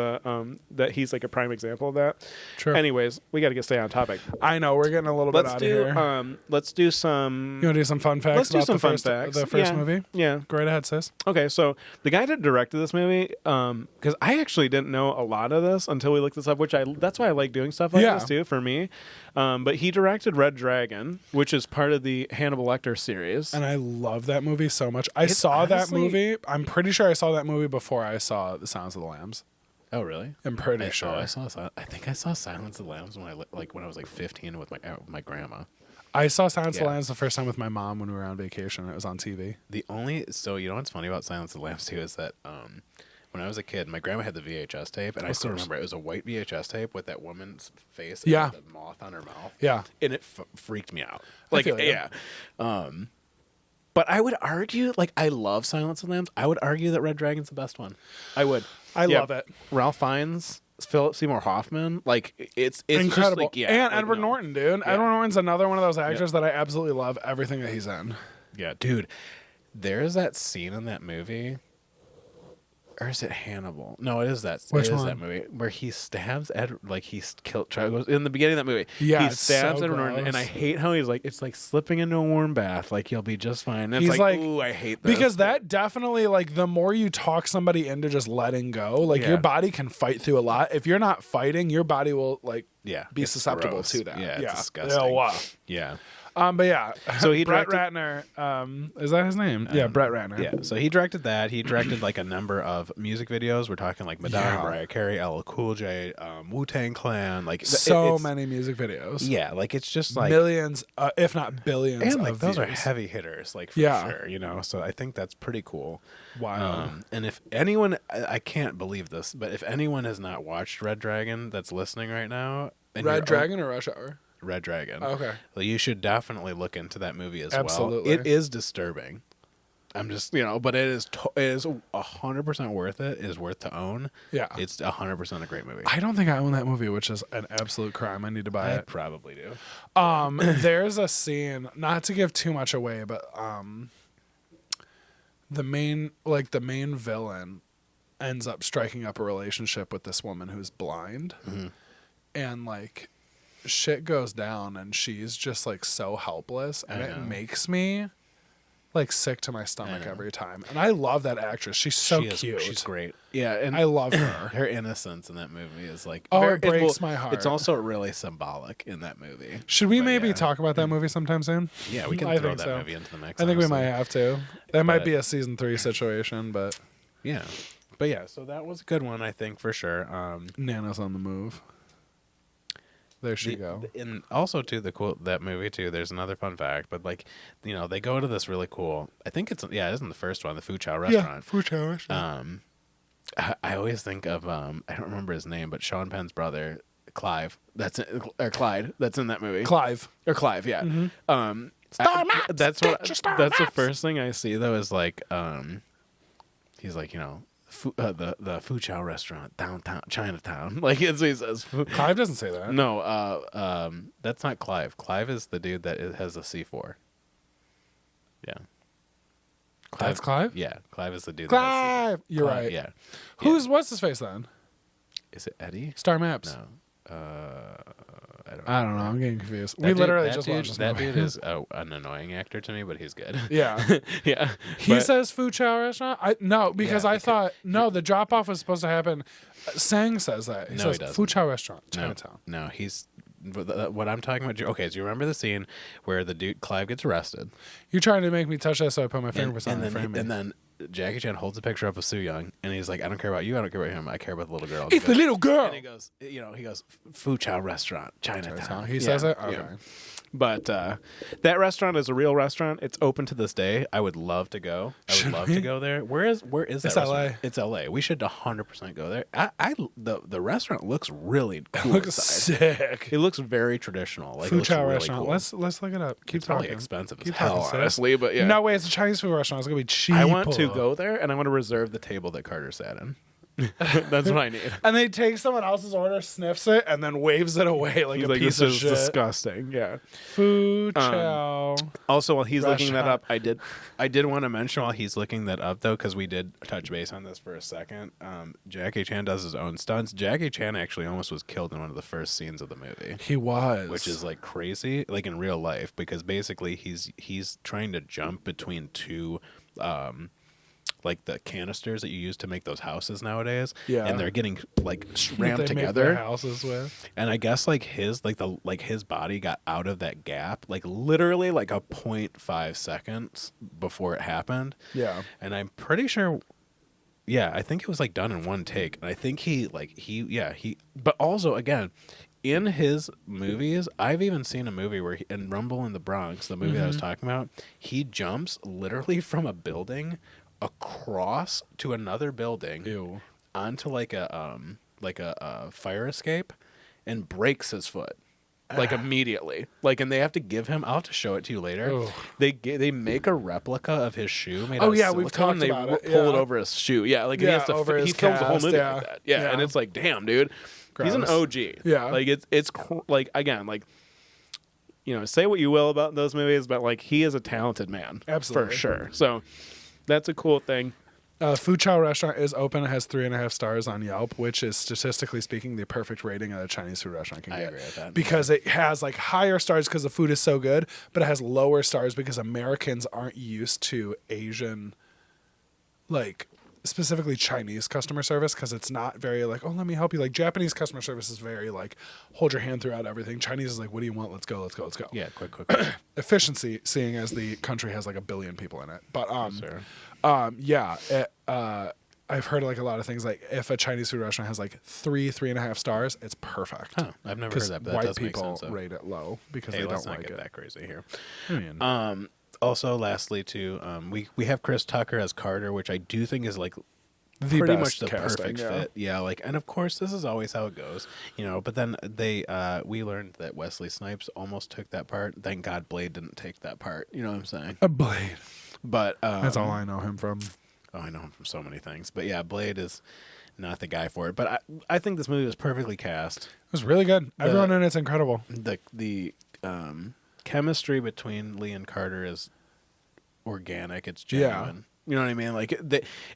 that he's like a prime example of that. True. Anyways, we got to stay on topic. I know we're getting a little bit out of here. Let's do some. You want to do some fun facts? Let's do about some the fun first, facts. The first Yeah. movie. Yeah. Go right ahead, sis. Okay, so the guy that directed this movie, because I actually didn't know a lot of this until we looked this up, that's why I like doing stuff like Yeah. this too, for me. But he directed Red Dragon, which is part of the Hannibal Lecter series. And I love that movie so much. I It's saw that honestly- movie. I'm pretty sure I saw that movie before I saw The Sounds of the Lambs. Oh, really? I'm pretty sure. I think I saw Silence of the Lambs when I was like 15 with my grandma. I saw Silence of the Yeah. Lambs the first time with my mom when we were on vacation. It was on TV. So you know what's funny about Silence of the Lambs too is that when I was a kid, my grandma had the VHS tape, and I still remember it was a white VHS tape with that woman's face and Yeah. the moth on her mouth. Yeah. And it freaked me out. I Like, feel you. yeah. But I would argue, like, I love Silence of the Lambs. I would argue that Red Dragon's the best one. I would. I Yeah. love it. Ralph Fiennes, Philip Seymour Hoffman, like it's Incredible. Just like, and like, Edward no. Norton, dude. Yeah. Edward Norton's another one of those actors that I absolutely love everything that he's in. Yeah, dude. There's that scene in that movie. Or is it Hannibal? No, it is that. Which it is one? that movie where he stabs Ed, like he's killed. In the beginning of that movie. Yeah, he it's stabs so Edward Norton, and gross. I hate how he's like, it's like slipping into a warm bath. Like you'll be just fine. And He's it's like- ooh, I hate this Because that definitely, like, the more you talk somebody into just letting go, like, Yeah. your body can fight through a lot. If you're not fighting, your body will, like, yeah, be it's susceptible gross. to that. Yeah, it's Yeah. disgusting. Oh, wow. Yeah, But yeah, So he Brett directed- Ratner. Is that his name? Yeah, Brett Ratner. Yeah, so he directed that. He directed like a number of music videos. We're talking like Madonna, Yeah. Mariah Carey, LL Cool J, Wu-Tang Clan, like So it's, many music videos. Yeah, like it's just like millions, if not billions, and like of those are views. heavy hitters, like for Yeah. sure, you know. So I think that's pretty cool. Wow. And if anyone, I can't believe this, but if anyone has not watched Red Dragon that's listening right now, and Red you're- Dragon or Rush Hour? Red Dragon. Okay. Well, you should definitely look into that movie as Absolutely. well. It is disturbing. I'm just, but it is 100% worth it. It is worth to own. Yeah. It's 100% a great movie. I don't think I own that movie, which is an absolute crime. I need to buy I it. probably do. There's a scene, not to give too much away, but the main villain ends up striking up a relationship with this woman who's blind, and like shit goes down, and she's just like so helpless, and it makes me like sick to my stomach every time. And I love that actress. She's so cute. She's great. Yeah, and I love her. her innocence in that movie is like It breaks my heart. It's also really symbolic in that movie. Should we But maybe yeah. talk about that movie sometime soon? Yeah, we can I throw think that so. movie into the mix. I think we honestly. might have to. That might But- be a season 3 situation, but Yeah, but yeah, so that was a good one, I think, for sure. Nana's on the move. There she go. And also too, that movie too. There's another fun fact, but like, they go to this really cool. I think it isn't the first one, the Fu Chow restaurant. Fu Chow restaurant. I always think of I don't remember his name, but Sean Penn's brother, Clive. Or Clyde. That's in that movie. Clive. Or Clive, yeah. Star Maps! That's Get what. your Star That's the Maps! first thing I see though. Is like, he's like, the Fu Chow restaurant downtown Chinatown. Like he says. Clive doesn't say that. No, that's not Clive. Clive is the dude that has a C4. Yeah. That's Clive? Yeah, Clive is the dude. Clive! That You're has right. Yeah. What's his face then? Is it Eddie? Star Maps. No. I don't know. I don't know. I'm getting confused. That We dude- literally that just dude, watched this that movie. dude is an annoying actor to me, but he's good. Yeah. Yeah. He But- says Fu Chow restaurant? Because Yeah, I thought, the drop off was supposed to happen. Sang says that. He No, says he doesn't. Fu Chow restaurant, Chinatown. No, he's. What I'm talking about. Okay, do you remember the scene where the dude Clive gets arrested? You're trying to make me touch that, so I put my fingerprints on and it. then, Frame me. and then Jackie Chan holds a picture up of Soo Young, and he's like, "I don't care about you. I don't care about him. I care about the little girl." It's the little girl. And he goes, he goes, Fu Chow restaurant, Chinatown. He says it? Yeah. Okay. But that restaurant is a real restaurant. It's open to this day. I would love to go. I would love to go there. Where is that It's restaurant? LA. It's LA. We should 100% go there. The restaurant looks really cool. Looks inside. sick. It looks very traditional. Like, it Fu looks Chow really restaurant. cool. Let's look it up. Keep It's probably talking. expensive as Keep hell, talking, sis. honestly. But yeah, No way, it's a Chinese food restaurant. It's gonna be cheap. I want to go there, and I want to reserve the table that Carter sat in. That's what I need. And they take someone else's order, sniffs it, and then waves it away like He's a like, piece this of is shit. disgusting. Yeah. Fu Chow. Also, while he's looking that Restaurant. up, I did want to mention while he's looking that up though, because we did touch base on this for a second. Jackie Chan does his own stunts. Jackie Chan actually almost was killed in one of the first scenes of the movie, He was. which is like crazy, like in real life, because basically he's trying to jump between two. Like the canisters that you use to make those houses nowadays, Yeah. and they're getting like What rammed they make their together. houses with. And I guess like his body got out of that gap, like literally like a 0.5 seconds before it happened. Yeah. And I'm pretty sure, yeah, I think it was like done in one take. And I think but also again, in his movies, I've even seen a movie where in Rumble in the Bronx, the movie that I was talking about, he jumps literally from a building across to another building Ew. onto like a fire escape and breaks his foot like immediately, like, and they have to give him, I'll have to show it to you later. Ugh. They make a replica of his shoe made Oh, out of yeah, we've silicone, talked and about they it, pull it yeah. over his shoe, yeah, like, and Yeah, he has to over he his films the whole cast, movie yeah. like that, yeah, and Yeah. it's like, damn, dude, he's an Gross. OG, Yeah. like it's like, again, like, say what you will about those movies, but like, he is a talented man, Absolutely. for sure. So that's a cool thing. Fu Chow restaurant is open. It has 3.5 stars on Yelp, which is statistically speaking the perfect rating that a Chinese food restaurant can I get. agree with that. Because it has like higher stars because the food is so good, but it has lower stars because Americans aren't used to Asian like specifically Chinese customer service, because it's not very like, oh, let me help you. Like Japanese customer service is very like, hold your hand throughout everything. Chinese is like, what do you want? Let's go. Yeah, quick. Efficiency, seeing as the country has like 1 billion people in it. But Sure. I've heard like a lot of things like if a Chinese food restaurant has like 3.5 stars, it's perfect. Huh, I've never heard that, but that white does make people sense. Though. rate it low because Hey, they let's don't not like get it. that crazy here. I mean, Also, lastly, too, we have Chris Tucker as Carter, which I do think is like the pretty best much the casting, perfect fit. Yeah, like, and of course, this is always how it goes, you know. But then we learned that Wesley Snipes almost took that part. Thank God Blade didn't take that part. You know what I'm saying? A Blade. But That's all I know him from. Oh, I know him from so many things. But yeah, Blade is not the guy for it. But I think this movie was perfectly cast. It was really good. Everyone in it's incredible. The chemistry between Lee and Carter is organic. It's genuine. You know what I mean? Like,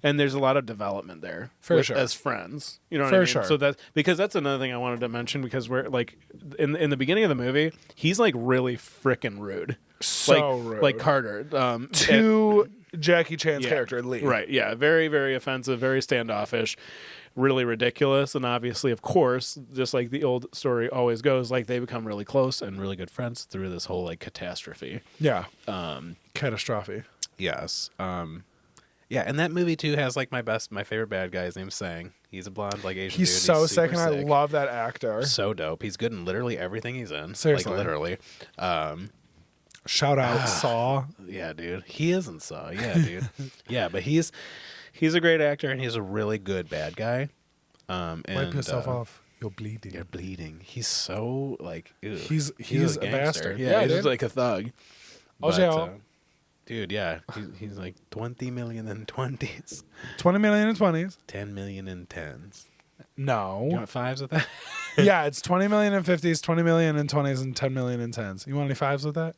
and there's a lot of development there Sure. as friends. You know what I mean? Sure. So that's another thing I wanted to mention, because we're like in the beginning of the movie, he's like really freaking rude. So rude. Like Carter to Jackie Chan's character Lee. Right? Yeah, very very offensive, very standoffish, really ridiculous, and obviously, of course, just like the old story always goes, like they become really close and really good friends through this whole like catastrophe. Yeah. Catastrophe. Yes. Yeah, and that movie too has like my favorite bad guy. His name's Sang. He's a blonde, like Asian dude. He's so sick, super and I love that actor. So dope. He's good in literally everything he's in. Seriously. Like literally. Shout out Saw. Yeah, dude. He is in Saw. Yeah, dude. Yeah, but he's a great actor, and he's a really good bad guy. And, Wipe yourself off. You're bleeding. You're bleeding. He's so like ew. He's a a bastard. Yeah, he's dude. just like a thug. Oh, yeah. Dude, yeah, he's like 20 million in 20s, 20 million in 20s. 10 million in 10s. No. You want fives with that? Yeah, it's 20 million in 50s, 20 million in 20s, and 10 million in 10s. You want any fives with that?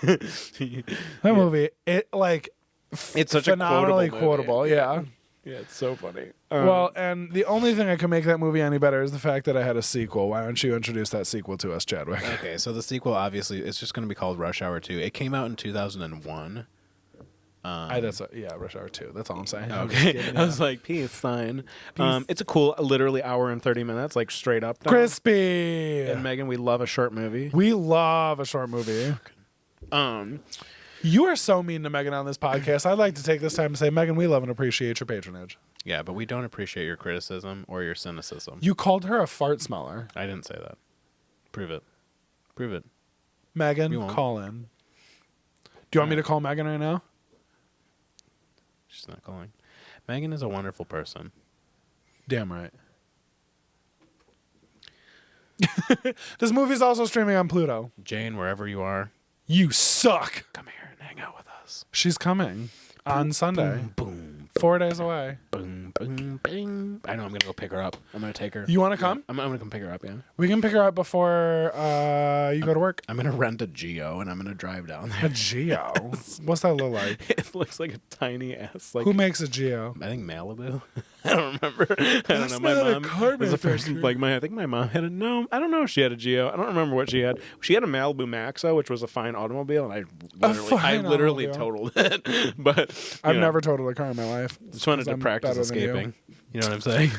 That movie, It's such phenomenally a quotable movie. Yeah. Yeah, it's so funny. Well, and the only thing that can make that movie any better is the fact that I had a sequel. Why don't you introduce that sequel to us, Chadwick? Okay, so the sequel, obviously, it's just going to be called Rush Hour 2. It came out in 2001. Rush Hour 2. That's all I'm saying. Okay. I was like, peace, sign. It's a cool, literally hour and 30 minutes, like straight up. Crispy. And Megan, we love a short movie. We love a short movie. You are so mean to Megan on this podcast. I'd like to take this time to say, Megan, we love and appreciate your patronage. Yeah, but we don't appreciate your criticism or your cynicism. You called her a fart smeller. I didn't say that. Prove it. Prove it. Megan, call in. Do you want me to call Megan right now? She's not calling. Megan is a wonderful person. Damn right. This movie's also streaming on Pluto. Jane, wherever you are, you suck. come here and hang out with us. She's coming on Sunday. Boom, boom, 4 days away. boom, boom, bing. I know. I'm gonna go pick her up. I'm gonna take her. You want to come? I'm gonna come pick her up. Yeah. We can pick her up before you go to work. I'm gonna rent a Geo and I'm gonna drive down there. A Geo? What's that look like? It looks like a tiny ass. Like Who makes a Geo? I think Malibu. I don't remember. I don't know. My not a mom car was the first. manufacturer. I think my mom had a no. I don't know if she had a Geo. I don't remember what she had. She had a Malibu Maxo, which was a fine automobile, and I literally totaled it. But I've never totaled a car in my life. just wanted to I'm practice better than you. escaping. You know what I'm saying?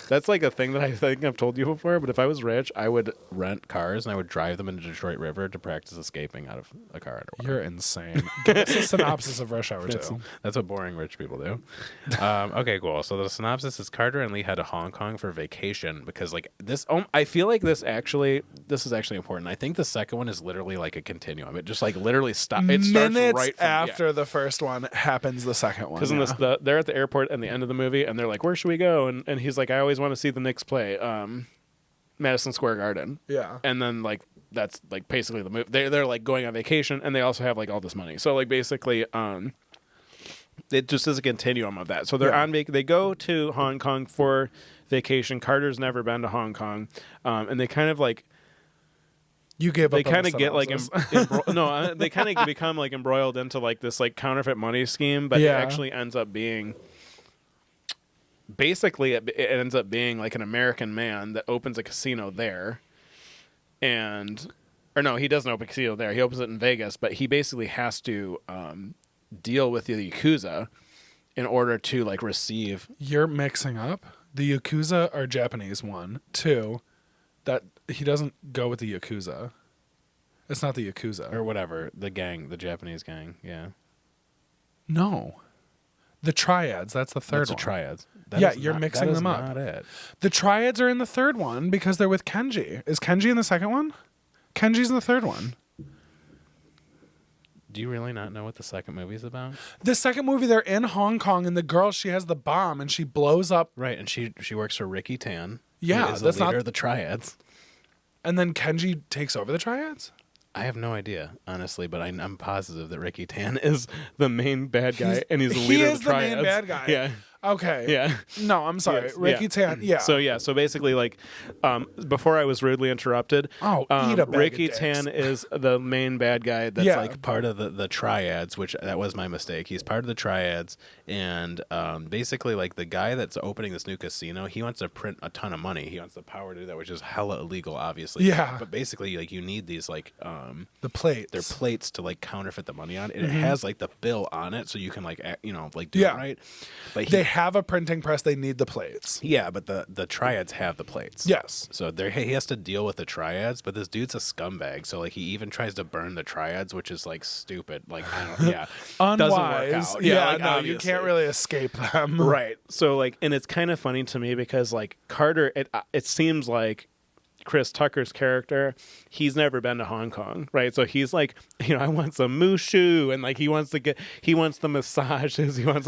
That's like a thing that I think I've told you before. But if I was rich, I would rent cars and I would drive them into Detroit River to practice escaping out of a car. You're insane. Give us a synopsis of Rush Hour 2. That's what boring rich people do. Okay, cool. So the synopsis is Carter and Lee head to Hong Kong for vacation because like this. I feel like this is actually important. I think the second one is literally like a continuum. It just like literally stops. It starts Minutes right from, after the first one happens the second one. Because they're at the airport at the end of the movie and they're like, "Where should we go?" And he's like, "I always want to see the Knicks play, Madison Square Garden." Yeah. And then like that's like basically the movie. They're like going on vacation and they also have like all this money. So like basically, it just is a continuum of that. So they're on they go to Hong Kong for vacation. Carter's never been to Hong Kong, and they kind of like. You gave up. They kind of get like no. they kind of become like embroiled into like this like counterfeit money scheme, but it actually ends up being. Basically, it ends up being like an American man that opens a casino there, or no, he doesn't open a casino there. He opens it in Vegas, but he basically has to deal with the Yakuza in order to like receive. You're mixing up. The Yakuza are Japanese, 1. 2, that he doesn't go with the Yakuza. It's not the Yakuza. Or whatever, the Japanese gang, yeah. No. The Triads, that's the third That's one. the Triads. You're mixing them up. That is not it. The Triads are in the third one because they're with Kenji. Is Kenji in the second one? Kenji's in the third one. Do you really not know what the second movie's about? The second movie, they're in Hong Kong, and the girl, she has the bomb, and she blows up. Right, and she works for Ricky Tan. Yeah, who is that's the leader not of the Triads. And then Kenji takes over the Triads? I have no idea, honestly, but I'm positive that Ricky Tan is the main bad guy, and he's the leader of the Triads. He is the main bad guy. Yeah. Okay. Yeah. No, I'm sorry. Yes, Ricky Tan. Yeah. So basically, like, before I was rudely interrupted. Eat a bag Ricky of dicks. Tan is the main bad guy. That's like part of the Triads, which that was my mistake. He's part of the Triads, and basically, like the guy that's opening this new casino, he wants to print a ton of money. He wants the power to do that, which is hella illegal, obviously. Yeah. But basically, like you need these like the plates. they're plates to like counterfeit the money on, and it has like the bill on it, so you can like like do Yeah. it right. But They have a printing press. They need the plates. yeah, but the Triads have the plates. Yes. So he has to deal with the Triads, but this dude's a scumbag. So like he even tries to burn the Triads, which is like stupid. Like I don't, yeah, Unwise. doesn't work out. Yeah, like, no, you obviously. can't really escape them. Right. So like, and it's kind of funny to me because like Carter, it seems like Chris Tucker's character, he's never been to Hong Kong, right? So he's like, I want some mushu, and like he wants the massages, he wants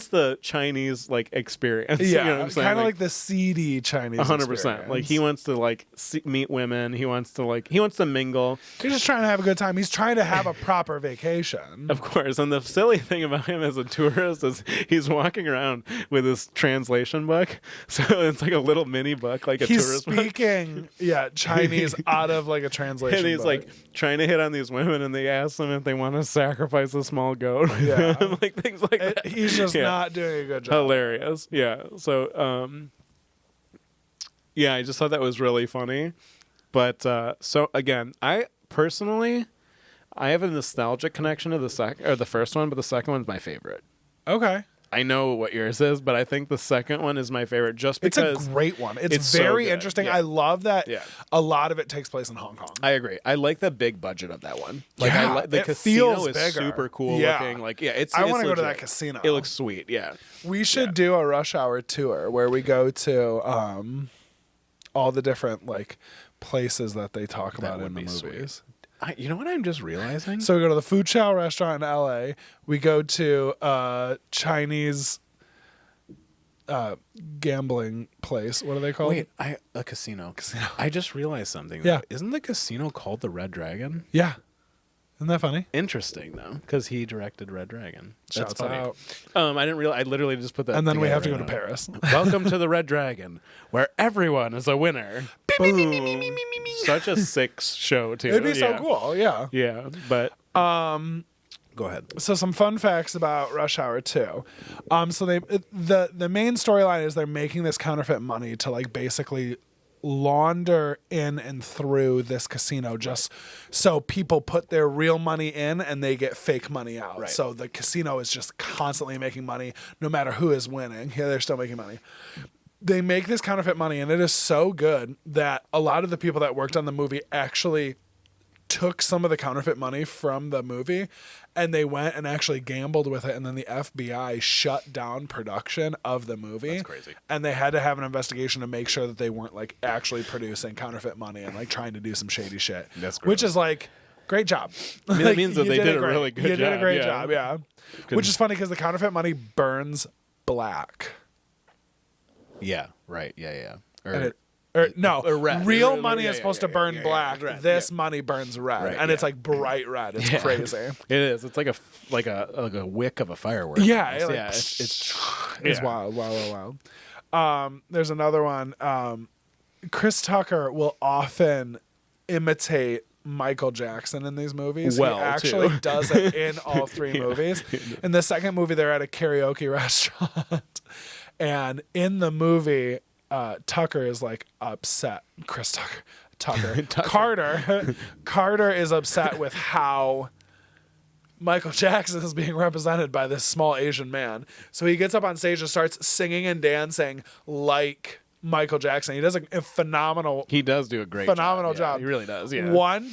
the Chinese like experience. Yeah, you know what I'm saying? kind of like the seedy Chinese 100%. experience. Like he wants to like meet women. He wants to mingle. He's just trying to have a good time. He's trying to have a proper vacation. Of course. And the silly thing about him as a tourist is he's walking around with his translation book. So it's like a little mini book, like a He's tourist book. speaking, Chinese out of like a translation. And he's book. like trying to hit on these women, and they ask them if they want to sacrifice a small goat. Yeah. like things like that. He's just not doing a good job. Hilarious. Yeah. So, I just thought that was really funny. But so again, I personally, I have a nostalgic connection to the first one, but the second one's my favorite. Okay. I know what yours is, but I think the second one is my favorite just because It's a great one. It's so very good. interesting. Yeah. I love that Yeah. a lot of it takes place in Hong Kong. I agree. I like the big budget of that one. Like Yeah, I like the it casino feels is bigger. super cool Yeah. looking. Like it's I want to go to legit. that casino. It looks sweet. Yeah. We should do a Rush Hour tour where we go to all the different like places that they talk about in the would be movies. You know what I'm just realizing? So we go to the Fu Chow restaurant in LA. We go to Chinese gambling place. What are they called? Wait, a casino. I just realized something. Yeah. Isn't the casino called the Red Dragon? Yeah. Isn't that funny? Interesting though, because he directed Red Dragon. That's Shouts funny. out. I didn't realize. I literally just put that. And then we together have to go right to now. Paris. Welcome to the Red Dragon, where everyone is a winner. Boom. Such a sick show too. It'd be so cool. Yeah. Yeah, but go ahead. So some fun facts about Rush Hour 2. So the main storyline is they're making this counterfeit money to like basically launder in and through this casino just so people put their real money in and they get fake money out. Right. So the casino is just constantly making money no matter who is winning. Yeah, they're still making money. They make this counterfeit money and it is so good that a lot of the people that worked on the movie actually took some of the counterfeit money from the movie and they went and actually gambled with it, and then the FBI shut down production of the movie. That's crazy. And they had to have an investigation to make sure that they weren't like actually producing counterfeit money and like trying to do some shady shit. That's gross. Which is like great job. I mean, that means that they did a really good job. You did a great yeah. job, yeah. Which is funny because the counterfeit money burns black. Yeah. Right. Yeah. And Or red. Real Or money is supposed to burn black. red, This money burns red, Right, and it's like bright red. It's crazy. It is. It's like a wick of a firework. Yeah, almost. like, yeah. It's It's wild, wild. There's another one. Chris Tucker will often imitate Michael Jackson in these movies. Well, he actually too. does it in all three movies. In the second movie, they're at a karaoke restaurant, and in the movie, Tucker is like upset. Chris Tucker. Carter is upset with how Michael Jackson is being represented by this small Asian man. So he gets up on stage and starts singing and dancing like Michael Jackson. He does a phenomenal. He does do a great phenomenal job. He really does. Yeah. One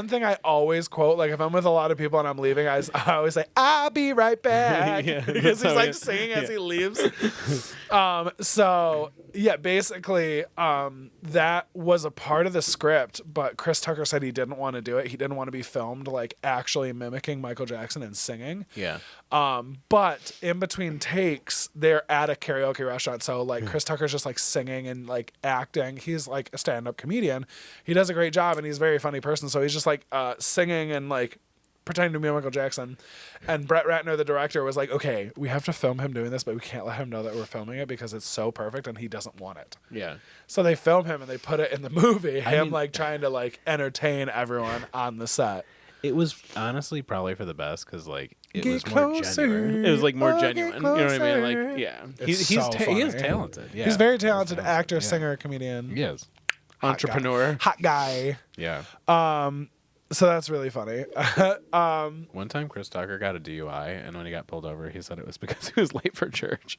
thing I always quote, like if I'm with a lot of people and I'm leaving, I always say, "I'll be right back," Yeah, because he's like singing yeah. as he leaves. So yeah, basically, that was a part of the script, but Chris Tucker said he didn't want to do it. He didn't want to be filmed like actually mimicking Michael Jackson and singing. Yeah. But in between takes, they're at a karaoke restaurant. So like Chris Tucker's just like singing and like acting. He's like a stand-up comedian. He does a great job and he's a very funny person. So he's just like singing and like pretending to be Michael Jackson. And Brett Ratner, the director, was like, okay, we have to film him doing this, but we can't let him know that we're filming it because it's so perfect and he doesn't want it. Yeah. So they film him and they put it in the movie, him mean, like trying to like entertain everyone on the set. It was honestly probably for the best because like it Get was more closer. genuine. It was like more Oh, get genuine. You know what I mean? closer. Like yeah, It's he so is funny. talented. Yeah, He's a very talented He's actor, yeah. singer, comedian. He is. Hot Entrepreneur. Hot guy. Yeah. So that's really funny. One time, Chris Tucker got a DUI, and when he got pulled over, he said it was because he was late for church.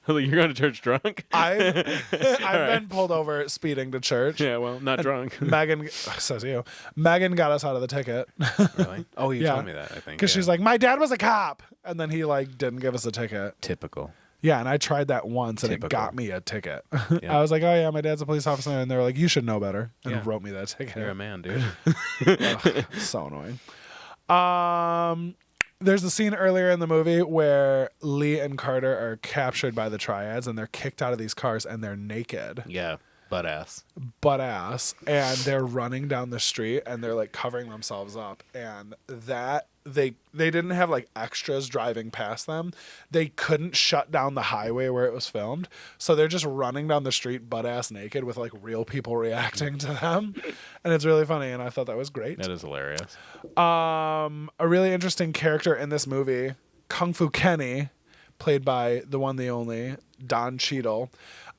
I was like, "You're going to church drunk?" I've been pulled over speeding to church. Yeah, well, not drunk. Megan says you. Megan got us out of the ticket Really? Oh, you Yeah. told me that. I think because she's like, my dad was a cop, and then he like didn't give us a ticket. typical. Yeah, and I tried that once, and Typical. it got me a ticket. Yeah. I was like, oh yeah, my dad's a police officer, and they were like, you should know better, and Yeah. wrote me that ticket. You're a man, dude. Ugh, so annoying. There's a scene earlier in the movie where Lee and Carter are captured by the triads and they're kicked out of these cars and they're naked, Yeah, butt ass. butt ass, and they're running down the street and they're like covering themselves up, and that they didn't have like extras driving past them. They couldn't shut down the highway where it was filmed, so they're just running down the street butt ass naked with like real people reacting to them, and it's really funny, and I thought that was great. That is hilarious. A really interesting character in this movie, Kung Fu Kenny, played by the one, the only, Don Cheadle.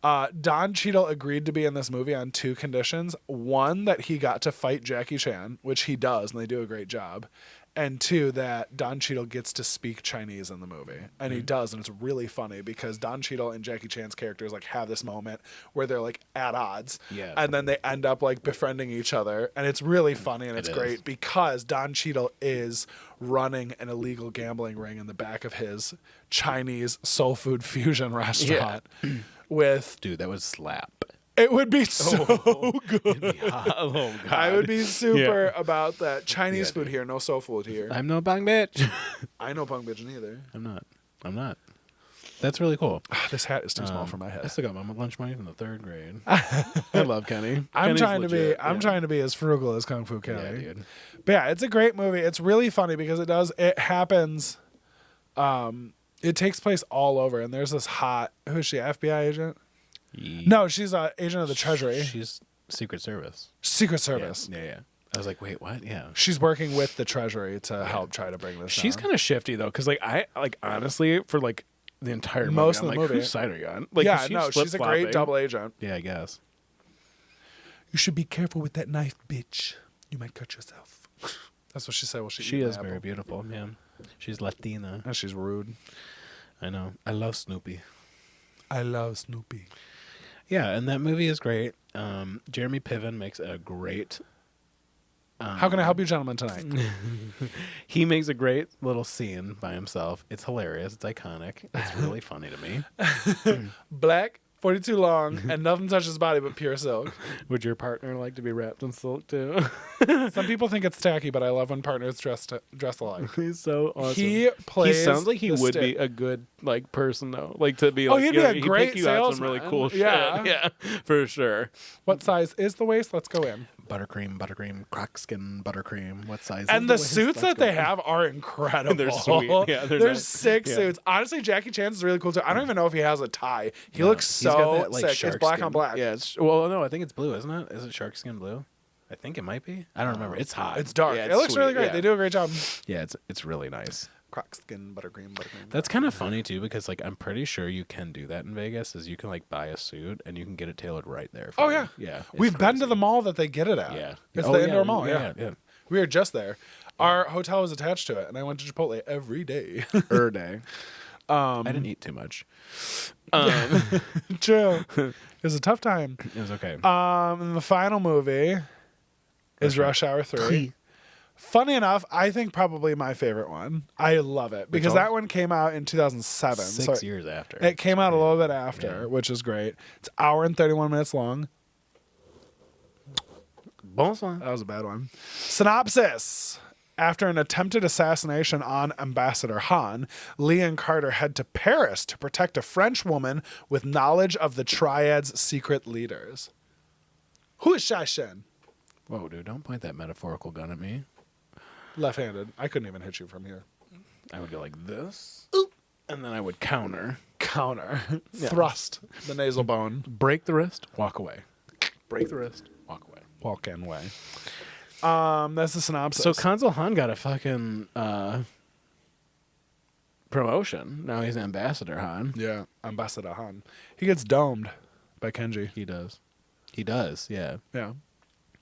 Don Cheadle agreed to be in this movie on two conditions. One, that he got to fight Jackie Chan, which he does, and they do a great job. And two, that Don Cheadle gets to speak Chinese in the movie. And he does, and it's really funny because Don Cheadle and Jackie Chan's characters like have this moment where they're like at odds. Yeah. And then they end up like befriending each other. And it's really funny and it's is. great because Don Cheadle is running an illegal gambling ring in the back of his Chinese soul food fusion restaurant with Dude, that would slap. it would be so good. Oh, God. I would be super about that. Chinese Yeah, food here, no soul food here. I'm no bang bitch. I know punk bitch neither. I'm not. That's really cool. This hat is too small for my I head. still got my lunch money from the 3rd grade. I love Kenny. I'm Kenny's trying to be legit. I'm trying to be as frugal as Kung Fu Kenny. Yeah, dude. But yeah, it's a great movie. It's really funny because it happens it takes place all over, and there's this hot, who is she, FBI agent? No, she's an agent of the Treasury. She's Secret Service. Secret Service. Yeah. I was like, wait, what? Yeah. She's working with the Treasury to help try to bring this She's down. kind of shifty though, because like I like honestly for like the entire movie, Most I'm of the like, movie. whose side are you on? Like, yeah, 'cause no, she's a great flip-flopping. double agent. Yeah, I guess. You should be careful with that knife, bitch. You might cut yourself. That's what she said. Well, She is very beautiful, man. She's Latina. And she's rude. I know. I love Snoopy. I love Snoopy. Yeah, and that movie is great. Jeremy Piven makes a great. How can I help you, gentlemen, tonight? He makes a great little scene by himself. It's hilarious. It's iconic. It's really funny to me. Black, 42 long, and nothing touches his body but pure silk. Would your partner like to be wrapped in silk too? Some people think it's tacky, but I love when partners dress alike. He's so awesome. He plays. He sounds like he the would stick. be a good like person though. Like to be Oh, like he'd you be know, a he'd great pick you out some really salesman. cool Yeah. shit. Yeah, for sure. What size is the waist? Let's go in. Buttercream, croc skin buttercream. What size? And is the waist? suits Let's that they go. have are incredible. They're sweet. Yeah, they're There's nice. 6 Yeah. suits. Honestly, Jackie Chan's is really cool too. I don't even know if he has a tie. He No, looks he's got so that, like, sick. It's shark black skin. on black. Yeah, well, no, I think it's blue, isn't it? Is it shark skin blue? I think it might be. I don't remember. It's hot. It's dark. Yeah, it looks really sweet. great. Yeah. They do a great job. Yeah, it's really nice. Croc skin, buttercream. That's kind of funny too, because like I'm pretty sure you can do that in Vegas. Is you can like buy a suit and you can get it tailored right there. For Oh, you. yeah. Yeah. it's We've been to crazy. the mall that they get it at. Yeah, It's Oh, the yeah, indoor mall. Yeah. yeah. We were just there. Our hotel was attached to it, and I went to Chipotle every day. Day. I didn't eat too much. True. It was a tough time. It was okay. And the final movie is Rush Hour 3. Funny enough, I think probably my favorite one. I love it because that one came out in 2007. 6 years after. It came out a little bit after, which is great. It's an hour and 31 minutes long. Bonsoir. That was a bad one. Synopsis. After an attempted assassination on Ambassador Han, Lee and Carter head to Paris to protect a French woman with knowledge of the Triad's secret leaders. Who is Shai Shen? Whoa, dude, don't point that metaphorical gun at me. Left-handed. I couldn't even hit you from here. I would go like this, and then I would counter. Thrust the nasal bone. Break the wrist, walk away. Break the wrist, walk away. Walk in way. That's the synopsis. So Kanzo Han got a fucking promotion. Now he's Ambassador Han. Yeah, Ambassador Han. He gets domed by Kenji. He does, yeah. Yeah.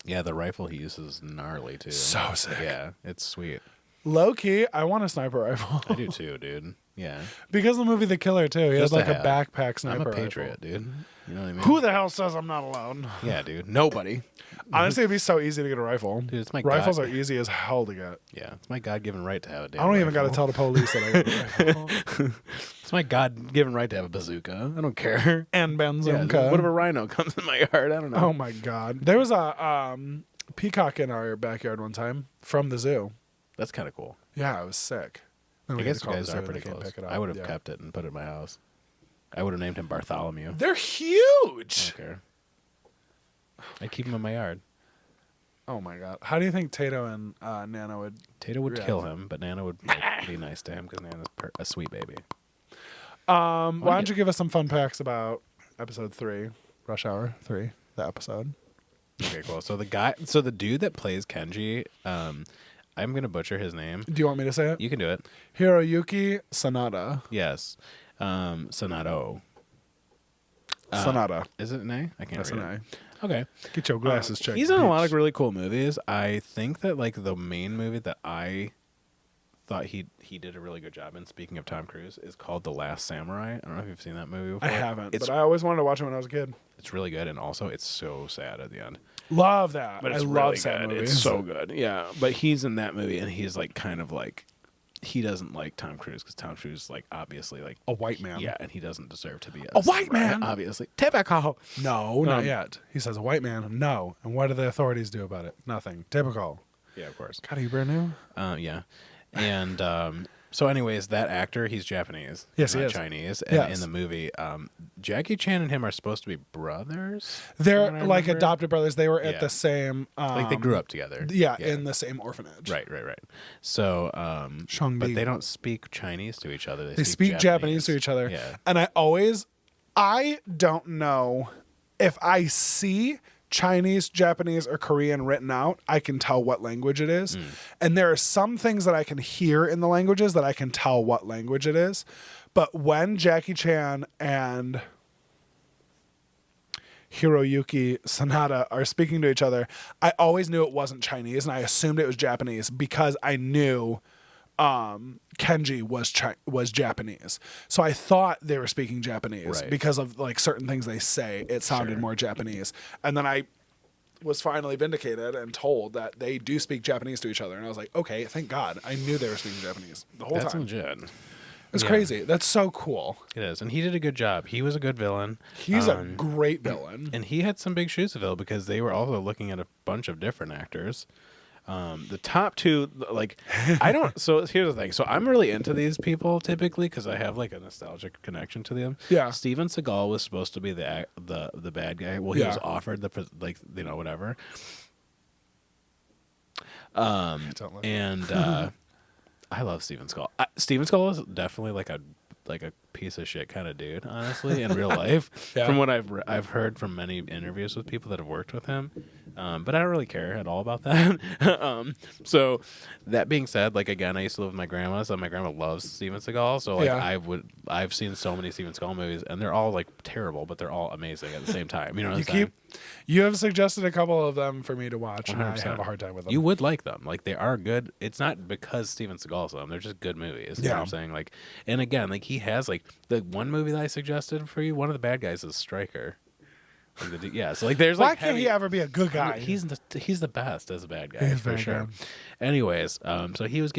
Yeah, the rifle he uses is gnarly, too. So sick. Yeah, it's sweet. Low key, I want a sniper rifle. I do, too, dude. Yeah. Because of the movie The Killer, too. He has Just like to a have. backpack sniper I'm a rifle. patriot, dude. You know what I mean? Who the hell says I'm not alone? Yeah, dude. Nobody. Honestly, it'd be so easy to get a rifle. Dude, it's my Rifles God. are easy as hell to get. Yeah, it's my God-given right to have a damn I don't even got to rifle. tell the police that I got a rifle. It's my God-given right to have a bazooka. I don't care. And Yeah, Benzunka. what if a rhino comes in my yard? I don't know. Oh my god. There was a peacock in our backyard one time from the zoo. That's kind of cool. Yeah, it was sick. Then I we guess had to you call guys the zoo are and pretty they came close. pick it up. I would have Yeah. kept it and put it in my house. I would have named him Bartholomew. They're huge. I don't care. I'd keep him in my yard. Oh my god. How do you think Tato and Nana would... Tato would Yeah. kill him, but Nana would like, be nice to him because Nana's a sweet baby. Why don't you give us some fun facts about episode 3, Rush Hour 3, the episode? Okay, cool. So the dude that plays Kenji, I'm gonna butcher his name. Do you want me to say it? You can do it. Hiroyuki Sanada. Yes, Sonato. Sanada. Is it an A? I can't That's read an it. A. Okay. Get your glasses checked. He's in a lot of bitch. really cool movies. I think that like the main movie that I thought he did a really good job in, speaking of Tom Cruise, is called The Last Samurai. I don't know if you've seen that movie before. I haven't, It's but I always wanted to watch it when I was a kid. it's really good, and also it's so sad at the end. Love that. But I it's love really sad good. movies. It's so good. Yeah, but he's in that movie, and he's like kind of like he doesn't like Tom Cruise because Tom Cruise is like obviously like A white man. yeah, and he doesn't deserve to be A white samurai, man? obviously. Typical. No, not yet. He says a white man. No. And what do the authorities do about it? Nothing. Typical. Yeah, of course. God, are you brand new? Yeah, and so anyways, that actor, he's Japanese. Yes, He's he not is. Chinese. And Yes. in the movie, Jackie Chan and him are supposed to be brothers. They're from what I like remember. adopted brothers. They were at Yeah. the same. Like they grew up together. Yeah, in the same orphanage. Right. So, Shangbi. but they don't speak Chinese to each other. They speak Japanese to each other. Yeah. And I don't know if I see Chinese, Japanese, or Korean written out, I can tell what language it is. And there are some things that I can hear in the languages that I can tell what language it is. But when Jackie Chan and Hiroyuki Sanada are speaking to each other, I always knew it wasn't Chinese, and I assumed it was Japanese because I knew Kenji was Japanese. So I thought they were speaking Japanese Right. because of like certain things they say. It sounded Sure. more Japanese. And then I was finally vindicated and told that they do speak Japanese to each other. And I was like, okay, thank God. I knew they were speaking Japanese the whole That's time. legit. It's Yeah. crazy. That's so cool. It is, and he did a good job. He was a good villain. He's a great villain. And he had some big shoes to fill because they were also looking at a bunch of different actors. The top two, like, I don't. So here's the thing. So I'm really into these people typically because I have like a nostalgic connection to them. Yeah. Steven Seagal was supposed to be the bad guy. Well, he was Yeah. offered whatever. Don't look. And I love Steven Seagal. Steven Seagal is definitely like a piece of shit kind of dude, honestly, in real life. Yeah. From what I've heard from many interviews with people that have worked with him, But I don't really care at all about that. So that being said, like again, I used to live with my grandma, so my grandma loves Steven Seagal. So like Yeah. I've seen so many Steven Seagal movies, and they're all like terrible, but they're all amazing at the same time. You know what I'm saying? You have suggested a couple of them for me to watch, and I 100%. have a hard time with them. You would like them. Like they are good. It's not because Steven Seagal's them. They're just good movies. You know what I'm saying? Like, and again, like he has like the one movie that I suggested for you. One of the bad guys is Stryker. Like yeah, so like there's Why like can't he ever be a good guy? He's the best as a bad guy He's for very sure. good. Anyways, so he was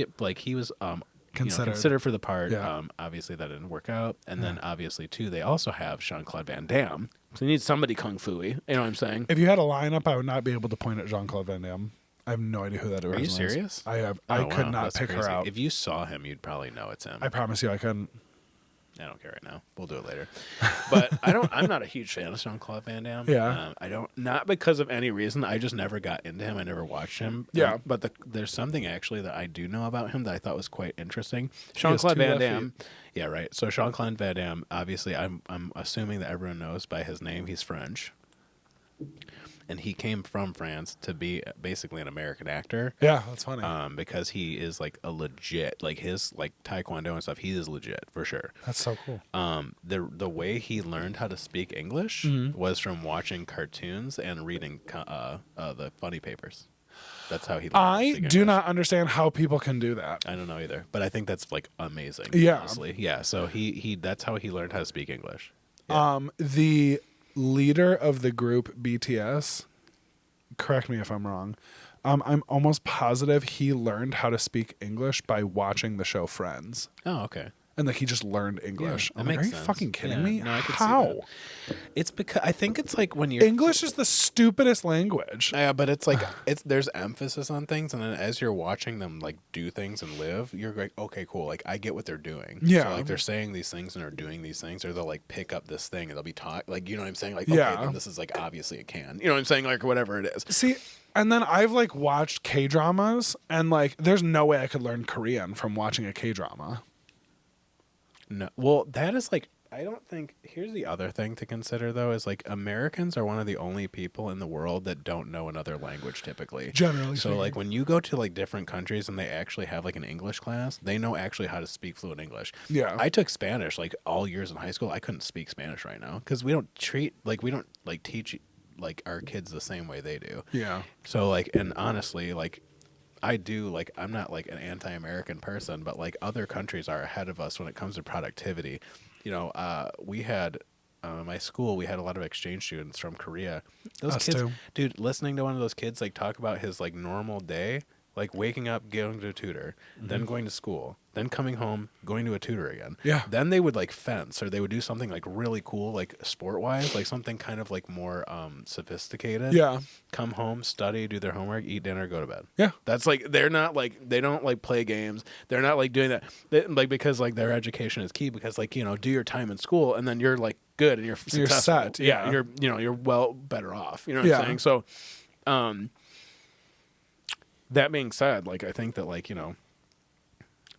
considered for the part. Yeah. Obviously that didn't work out, and then obviously too they also have Jean-Claude Van Damme. So you need somebody kung fu-y. You know what I'm saying? If you had a lineup, I would not be able to point at Jean-Claude Van Damme. I have no idea who that is. Are you serious? I have. Oh, I could wow, not that's pick crazy. her out. If you saw him, you'd probably know it's him. I promise you, I couldn't. I don't care right now. We'll do it later. But I'm not a huge fan of Jean-Claude Van Damme. Yeah. I don't. Not because of any reason. I just never got into him. I never watched him. Yeah. But there's something actually that I do know about him that I thought was quite interesting. He has Jean-Claude two Van left Damme. Yeah, right. So Jean-Claude Van Damme. Obviously, I'm assuming that everyone knows by his name he's French. And he came from France to be basically an American actor. Yeah, that's funny. Because he is like a legit, like his like taekwondo and stuff. He is legit for sure. That's so cool. The way he learned how to speak English was from watching cartoons and reading the funny papers. That's how he learned how to I speak do English. not understand how people can do that. I don't know either, but I think that's like amazing. Yeah. Honestly. Yeah. So he that's how he learned how to speak English. The leader of the group BTS, correct me if I'm wrong, I'm almost positive he learned how to speak English by watching the show Friends. Oh, okay. And like he just learned English. Yeah, I'm that like, are makes you sense. fucking kidding Yeah, me? no, I could see How? that. It's because I think it's like when you're English is the stupidest language. Yeah, but it's like there's emphasis on things, and then as you're watching them like do things and live, you're like, okay, cool, like I get what they're doing. Yeah. So like they're saying these things and are doing these things, or they'll like pick up this thing and they'll be taught, like you know what I'm saying, like Yeah. okay, then this is like obviously a can, you know what I'm saying, like whatever it is. See, and then I've like watched K-dramas, and like there's no way I could learn Korean from watching a K-drama. No, well, that is like I don't think. Here's the other thing to consider though: is like Americans are one of the only people in the world that don't know another language typically. Generally So speaking. like when you go to like different countries and they actually have like an English class, they know actually how to speak fluent English. Yeah. I took Spanish like all years in high school. I couldn't speak Spanish right now because we don't teach like our kids the same way they do. Yeah. So like, and honestly, like I do like I'm not like an anti-American person, but like other countries are ahead of us when it comes to productivity. You know, we had my school, we had a lot of exchange students from Korea. Those Us kids, too. dude, listening to one of those kids like talk about his like normal day, like waking up, going to a tutor, then going to school, then coming home, going to a tutor again. Yeah. Then they would like fence, or they would do something like really cool, like sport wise, like something kind of like more sophisticated. Yeah. Come home, study, do their homework, eat dinner, go to bed. Yeah. That's like they're not like they don't like play games. They're not like doing that like because like their education is key because like you know do your time in school and then you're like good and you're successful. set, yeah. You're well better off. You know what Yeah. I'm saying? So, that being said, like I think that like you know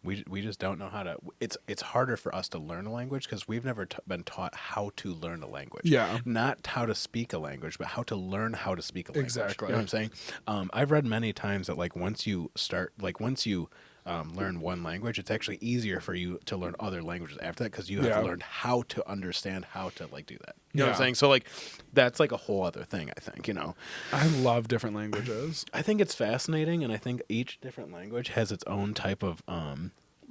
we just don't know how to. It's harder for us to learn a language because we've never been taught how to learn a language. Yeah. Not how to speak a language, but how to learn how to speak a language. Exactly. You know what I'm saying? I've read many times that like once you learn one language, it's actually easier for you to learn other languages after that because you have learned how to understand how to like do that. You know what I'm saying? So like that's like a whole other thing. I think you know. I love different languages. I think it's fascinating, and I think each different language has its own type of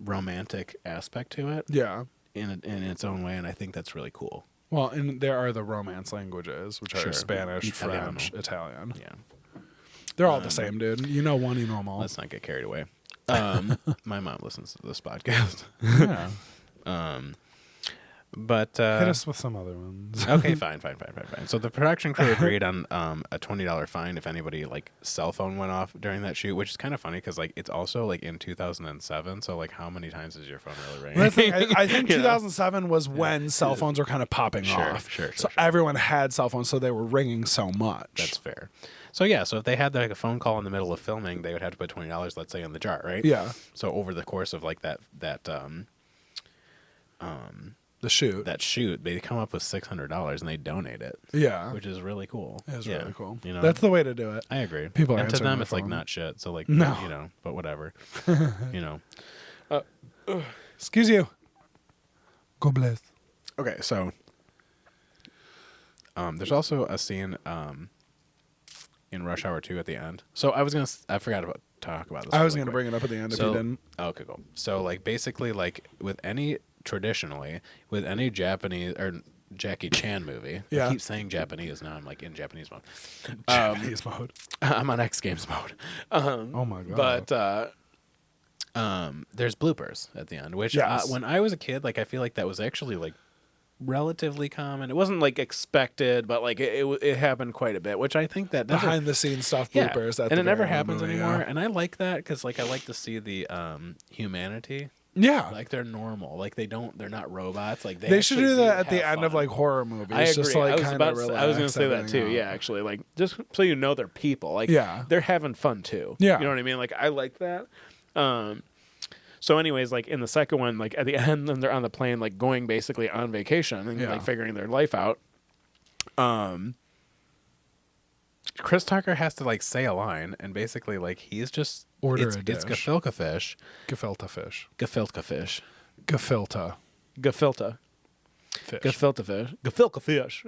romantic aspect to it. Yeah. In its own way, and I think that's really cool. Well, and there are the Romance languages, which are Sure. Spanish, Italiano. French, Italian. Yeah. They're all the same, dude. You know one, you know them all. Let's not get carried away. My mom listens to this podcast. Yeah. But Hit us with some other ones. okay, fine. So the production crew agreed on a $20 fine if anybody like cell phone went off during that shoot, which is kind of funny because like it's also like in 2007. So like how many times is your phone really ringing? Well, that's the thing. I think You know? 2007 was when cell phones were kind of popping off. Sure. So everyone had cell phones, so they were ringing so much. That's fair. So yeah, so if they had like a phone call in the middle of filming, they would have to put $20, let's say, in the jar, right? Yeah. So over the course of like that The shoot. that shoot, they come up with $600 and they donate it, Yeah. which is really cool. It is Yeah, really cool. You know, That's the way to do it. I agree. People are and to answering them, their it's like phone. not shit. So like, No. you know, but whatever. You know. Excuse you. God bless. Okay, so there's also a scene in Rush Hour 2 at the end. So I forgot about talk about this. I was really going to quick. bring it up at the end if So- you didn't. Okay, cool. So like basically like with any Japanese or Jackie Chan movie, Yeah. I keep saying Japanese now. I'm like in Japanese mode. Japanese mode. I'm on X Games mode. Oh my god. But there's bloopers at the end, which Yes. when I was a kid, like I feel like that was actually like relatively common. It wasn't like expected, but like it happened quite a bit, which I think that never, behind the scenes stuff yeah, bloopers. and it never happens movie, anymore. Yeah. And I like that because like I like to see the humanity. Yeah. Like they're normal. Like they're not robots. Like They should actually do that at the have end of fun. like horror movies. I agree. Just to, like, I was kind about of to say, I was going to say that everything too. out. Yeah, actually, like just so you know they're people. Like Yeah. they're having fun too. Yeah. You know what I mean? Like I like that. So anyways, like in the second one, like at the end, then they're on the plane, like going basically on vacation and Yeah. like figuring their life out. Chris Tucker has to like say a line, and basically like he's just Order it's, a It's dish. gefilte fish. Gefilte fish. Gefilte fish. Gefilte Gefilte. fish. Gefilte fish. Gefilte fish.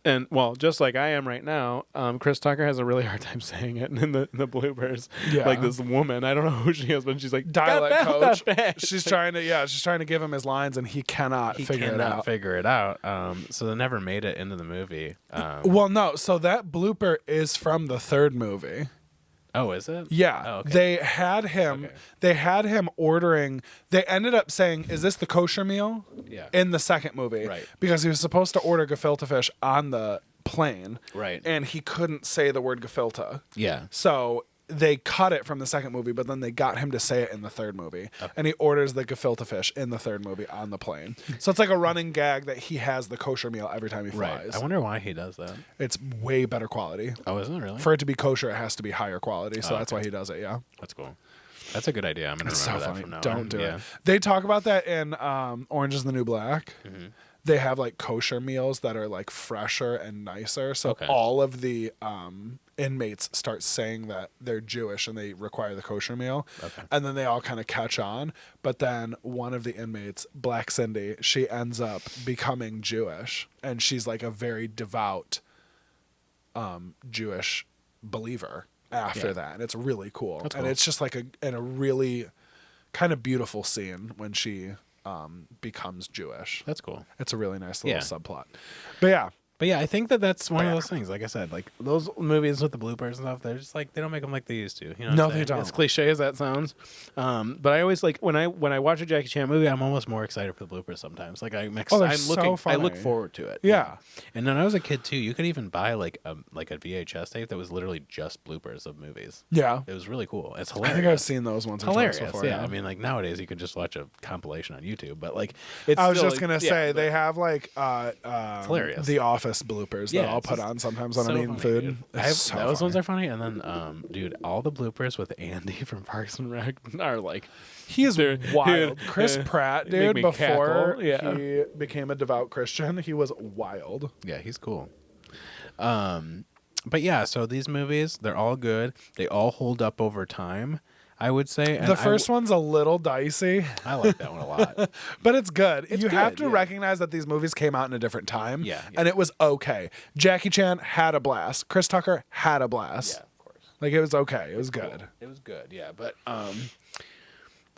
And well, just like I am right now, Chris Tucker has a really hard time saying it in the bloopers. Yeah. Like this woman, I don't know who she is, but she's like Dialect "Gefilte coach. fish." She's trying to give him his lines, and he cannot figure it out. Figure it out. So they never made it into the movie. Well, no. So that blooper is from the third movie. Oh, is it? Yeah, Oh, okay. they had him. Okay. They had him ordering. They ended up saying, "Is this the kosher meal?" Yeah. In the second movie, Right. Because he was supposed to order gefilte fish on the plane, Right. And he couldn't say the word gefilte, Yeah. so they cut it from the second movie. But then they got him to say it in the third movie, and he orders the gefilte fish in the third movie on the plane. So it's like a running gag that he has the kosher meal every time he flies. Right. I wonder why he does that. It's way better quality. Oh, isn't it really? For it to be kosher, it has to be higher quality. So that's why he does it. Yeah. That's cool. That's a good idea. I'm gonna It's remember so that funny. from now Don't on. do Yeah. it. They talk about that in Orange is the New Black. Mm-hmm. They have like kosher meals that are like fresher and nicer. So Okay. all of the inmates start saying that they're Jewish and they require the kosher meal. Okay. And then they all kind of catch on. But then one of the inmates, Black Cindy, she ends up becoming Jewish. And she's like a very devout Jewish believer after Yeah. that. And it's really cool. That's And cool. it's just like a really kind of beautiful scene when she becomes Jewish. That's cool. It's a really nice little Yeah. subplot. But yeah, But yeah, I think that's one of those things. Like I said, like those movies with the bloopers and stuff, they're just like they don't make them like they used to. You know what No, I'm they saying? don't. As cliche as that sounds, but I always like when I watch a Jackie Chan movie, I'm almost more excited for the bloopers sometimes. Like I'm Oh, they're I'm so looking, I look funny. forward to it. Yeah. And when I was a kid too, you could even buy like a VHS tape that was literally just bloopers of movies. yeah. It was really cool. It's I hilarious. think I've seen those ones or twice hilarious. before. Yeah, I mean, like nowadays you could just watch a compilation on YouTube, but like it's. I was still, just gonna like, say yeah, they but have like hilarious. The Office bloopers Yeah, that I'll it's put just on sometimes when so I'm eating funny, food. dude. It's so those ones funny. are funny, and then, dude, all the bloopers with Andy from Parks and Rec are like, He is They're- wild. dude, Chris uh, Pratt, they make dude, me before cackle. Yeah. he became a devout Christian, he was wild. yeah, he's cool. But yeah, so these movies, they're all good. They all hold up over time, I would say. And The first one's a little dicey, I like that one a lot. but it's good. You have good, to yeah. recognize that these movies came out in a different time, Yeah, yeah. and it was okay. Jackie Chan had a blast. Chris Tucker had a blast. Yeah, of course. Like, it was okay. It was good. It was good, yeah, but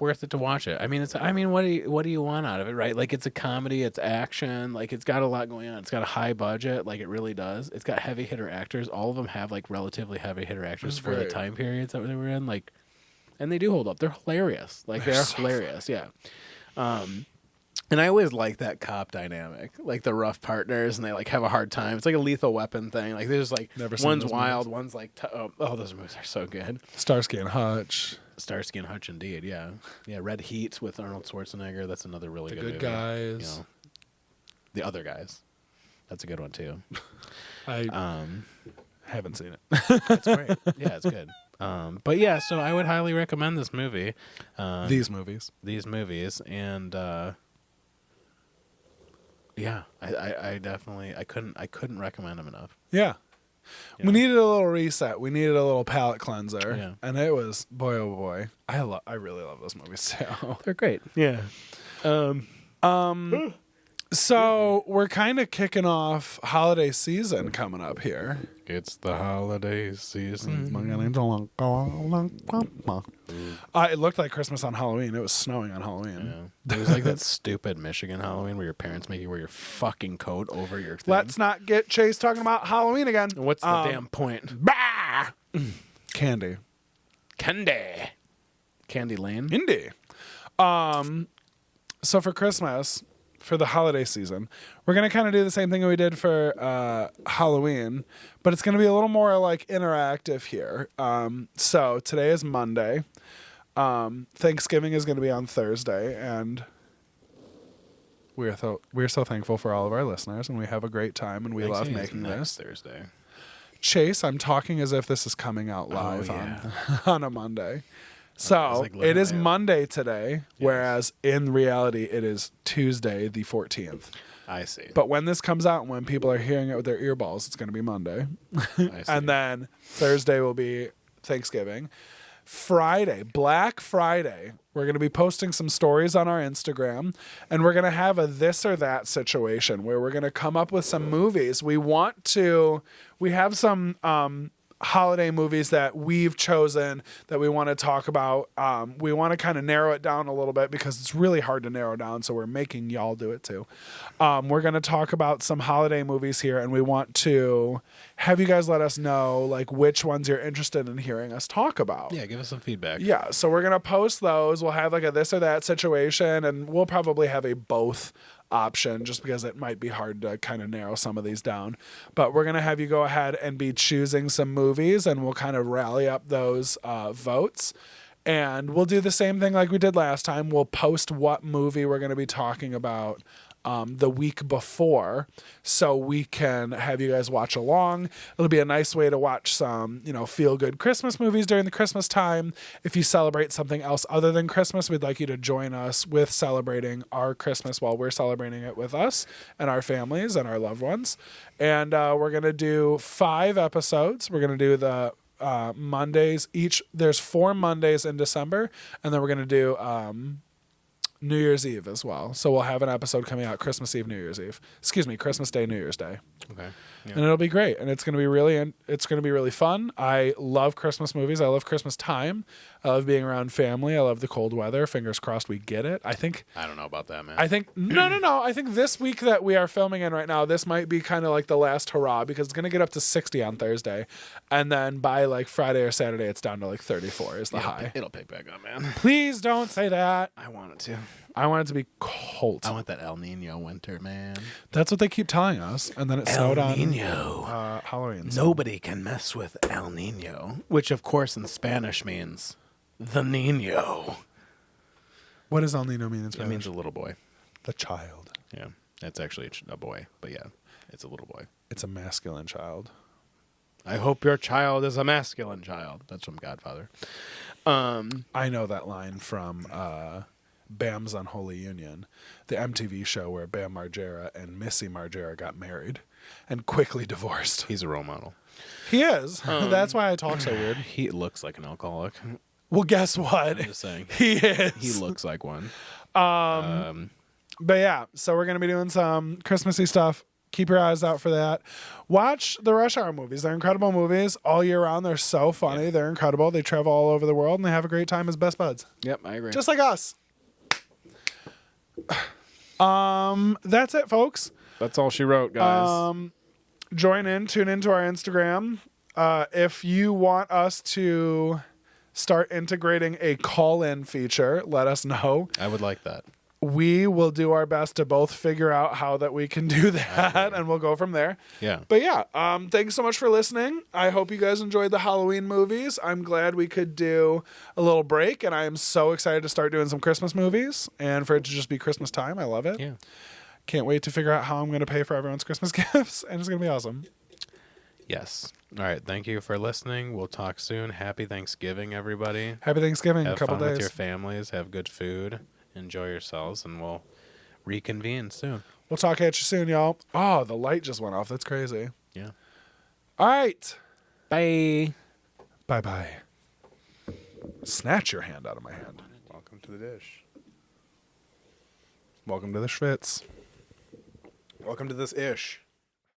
worth it to watch it. I mean, what do you want out of it, right? Like, it's a comedy, it's action, like it's got a lot going on. It's got a high budget, like it really does. It's got heavy hitter actors. All of them have like relatively heavy hitter actors for the Right. time periods that they were in. Like, and they do hold up. They're hilarious. Like they're so hilarious. Yeah. And I always like that cop dynamic, like the rough partners, and they like have a hard time. It's like a Lethal Weapon thing. Like there's like Never seen one's those wild, one's like those movies are so good. Starsky and Hutch. Starsky and Hutch, indeed, yeah, yeah. Red Heat with Arnold Schwarzenegger. That's another really The good Good movie. Guys. You know, The Other Guys. That's a good one too. I haven't seen it. It's great. Yeah, it's good. But yeah, so I would highly recommend this movie. These movies. These movies, and Yeah, I definitely I couldn't recommend them enough. Yeah. Yeah. We needed a little reset. We needed a little palate cleanser. Yeah. And it was, boy, oh boy. I really love those movies too. They're great. Yeah. So we're kind of kicking off holiday season coming up here. It's the holiday season. It looked like Christmas on Halloween. It was snowing on Halloween. Yeah. It was like that stupid Michigan Halloween where your parents make you wear your fucking coat over your thing. Let's not get Chase talking about Halloween again. What's the damn point? Bah! Candy. Candy Lane. Indy. So for Christmas, for the holiday season, we're going to kind of do the same thing that we did for Halloween, but it's going to be a little more like interactive here. So today is Monday. Thanksgiving is going to be on Thursday, and we're so thankful for all of our listeners, and we have a great time, and we love making this. Thursday. Chase, I'm talking as if this is coming out live on a Monday. So like it is literally- Monday today, whereas in reality it is Tuesday the 14th. I see. But when this comes out and when people are hearing it with their earballs, it's going to be Monday. I see. And then Thursday will be Thanksgiving. Friday, Black Friday, we're going to be posting some stories on our Instagram, and we're going to have a this or that situation where we're going to come up with some movies. We have some holiday movies that we've chosen that we want to talk about. We want to kind of narrow it down a little bit because it's really hard to narrow down, so we're making y'all do it too. We're going to talk about some holiday movies here, and we want to have you guys let us know like which ones you're interested in hearing us talk about. Yeah, give us some feedback. Yeah, so we're going to post those. We'll have like a this or that situation, and we'll probably have a both option just because it might be hard to kind of narrow some of these down. But we're going to have you go ahead and be choosing some movies, and we'll kind of rally up those votes. And we'll do the same thing like we did last time. We'll post what movie we're going to be talking about the week before, so we can have you guys watch along. It'll be a nice way to watch some, feel-good Christmas movies during the Christmas time. If you celebrate something else other than Christmas, we'd like you to join us with celebrating our Christmas while we're celebrating it with us and our families and our loved ones. And we're going to do 5 episodes. We're going to do the Mondays each. There's 4 Mondays in December, and then we're going to do New Year's Eve as well. So we'll have an episode coming out Christmas Eve, New Year's Eve. Excuse me, Christmas Day, New Year's Day. Okay. Yeah. And it'll be great, and it's going to be really fun. I love Christmas movies. I love Christmas time. I love being around family. I love the cold weather. Fingers crossed we get it. I don't know about that, man. No. I think this week that we are filming in right now, this might be kind of like the last hurrah because it's going to get up to 60 on Thursday, and then by like Friday or Saturday, it's down to like 34 is the high. It'll pick back up, man. Please don't say that. I want it to. I want it to be cold. I want that El Nino winter, man. That's what they keep telling us, and then it snowed on Nino. Halloween. Nobody can mess with El Nino, which of course in Spanish means the Nino. What does El Nino mean in It Spanish? means a little boy. The child. Yeah, it's actually a boy, but yeah, it's a little boy. It's a masculine child. I hope your child is a masculine child. That's from Godfather. I know that line from Bam's Unholy Union, the MTV show where Bam Margera and Missy Margera got married and quickly divorced. He's a role model. He is. That's why I talk so weird. He looks like an alcoholic. Well, guess what? I'm just saying. He is. He looks like one. But yeah, so we're going to be doing some Christmassy stuff. Keep your eyes out for that. Watch the Rush Hour movies. They're incredible movies all year round. They're so funny. Yeah. They're incredible. They travel all over the world, and they have a great time as best buds. Yep, I agree. Just like us. That's it, folks. That's all she wrote, guys. Tune into our Instagram. If you want us to start integrating a call-in feature, let us know. I would like that. We will do our best to both figure out how that we can do that, and we'll go from there. Yeah. But yeah, thanks so much for listening. I hope you guys enjoyed the Halloween movies. I'm glad we could do a little break, and I am so excited to start doing some Christmas movies and for it to just be Christmas time. I love it. Yeah. Can't wait to figure out how I'm going to pay for everyone's Christmas gifts, and it's going to be awesome. Yes. All right. Thank you for listening. We'll talk soon. Happy Thanksgiving, everybody. Happy Thanksgiving. Have a couple fun days. with your families. Have good food. Enjoy yourselves, and we'll reconvene soon. We'll talk at you soon, y'all. Oh, the light just went off. That's crazy. Yeah. All right. Bye. Bye-bye. Snatch your hand out of my hand. Welcome to the dish. Welcome to the Schwitz. Welcome to this ish.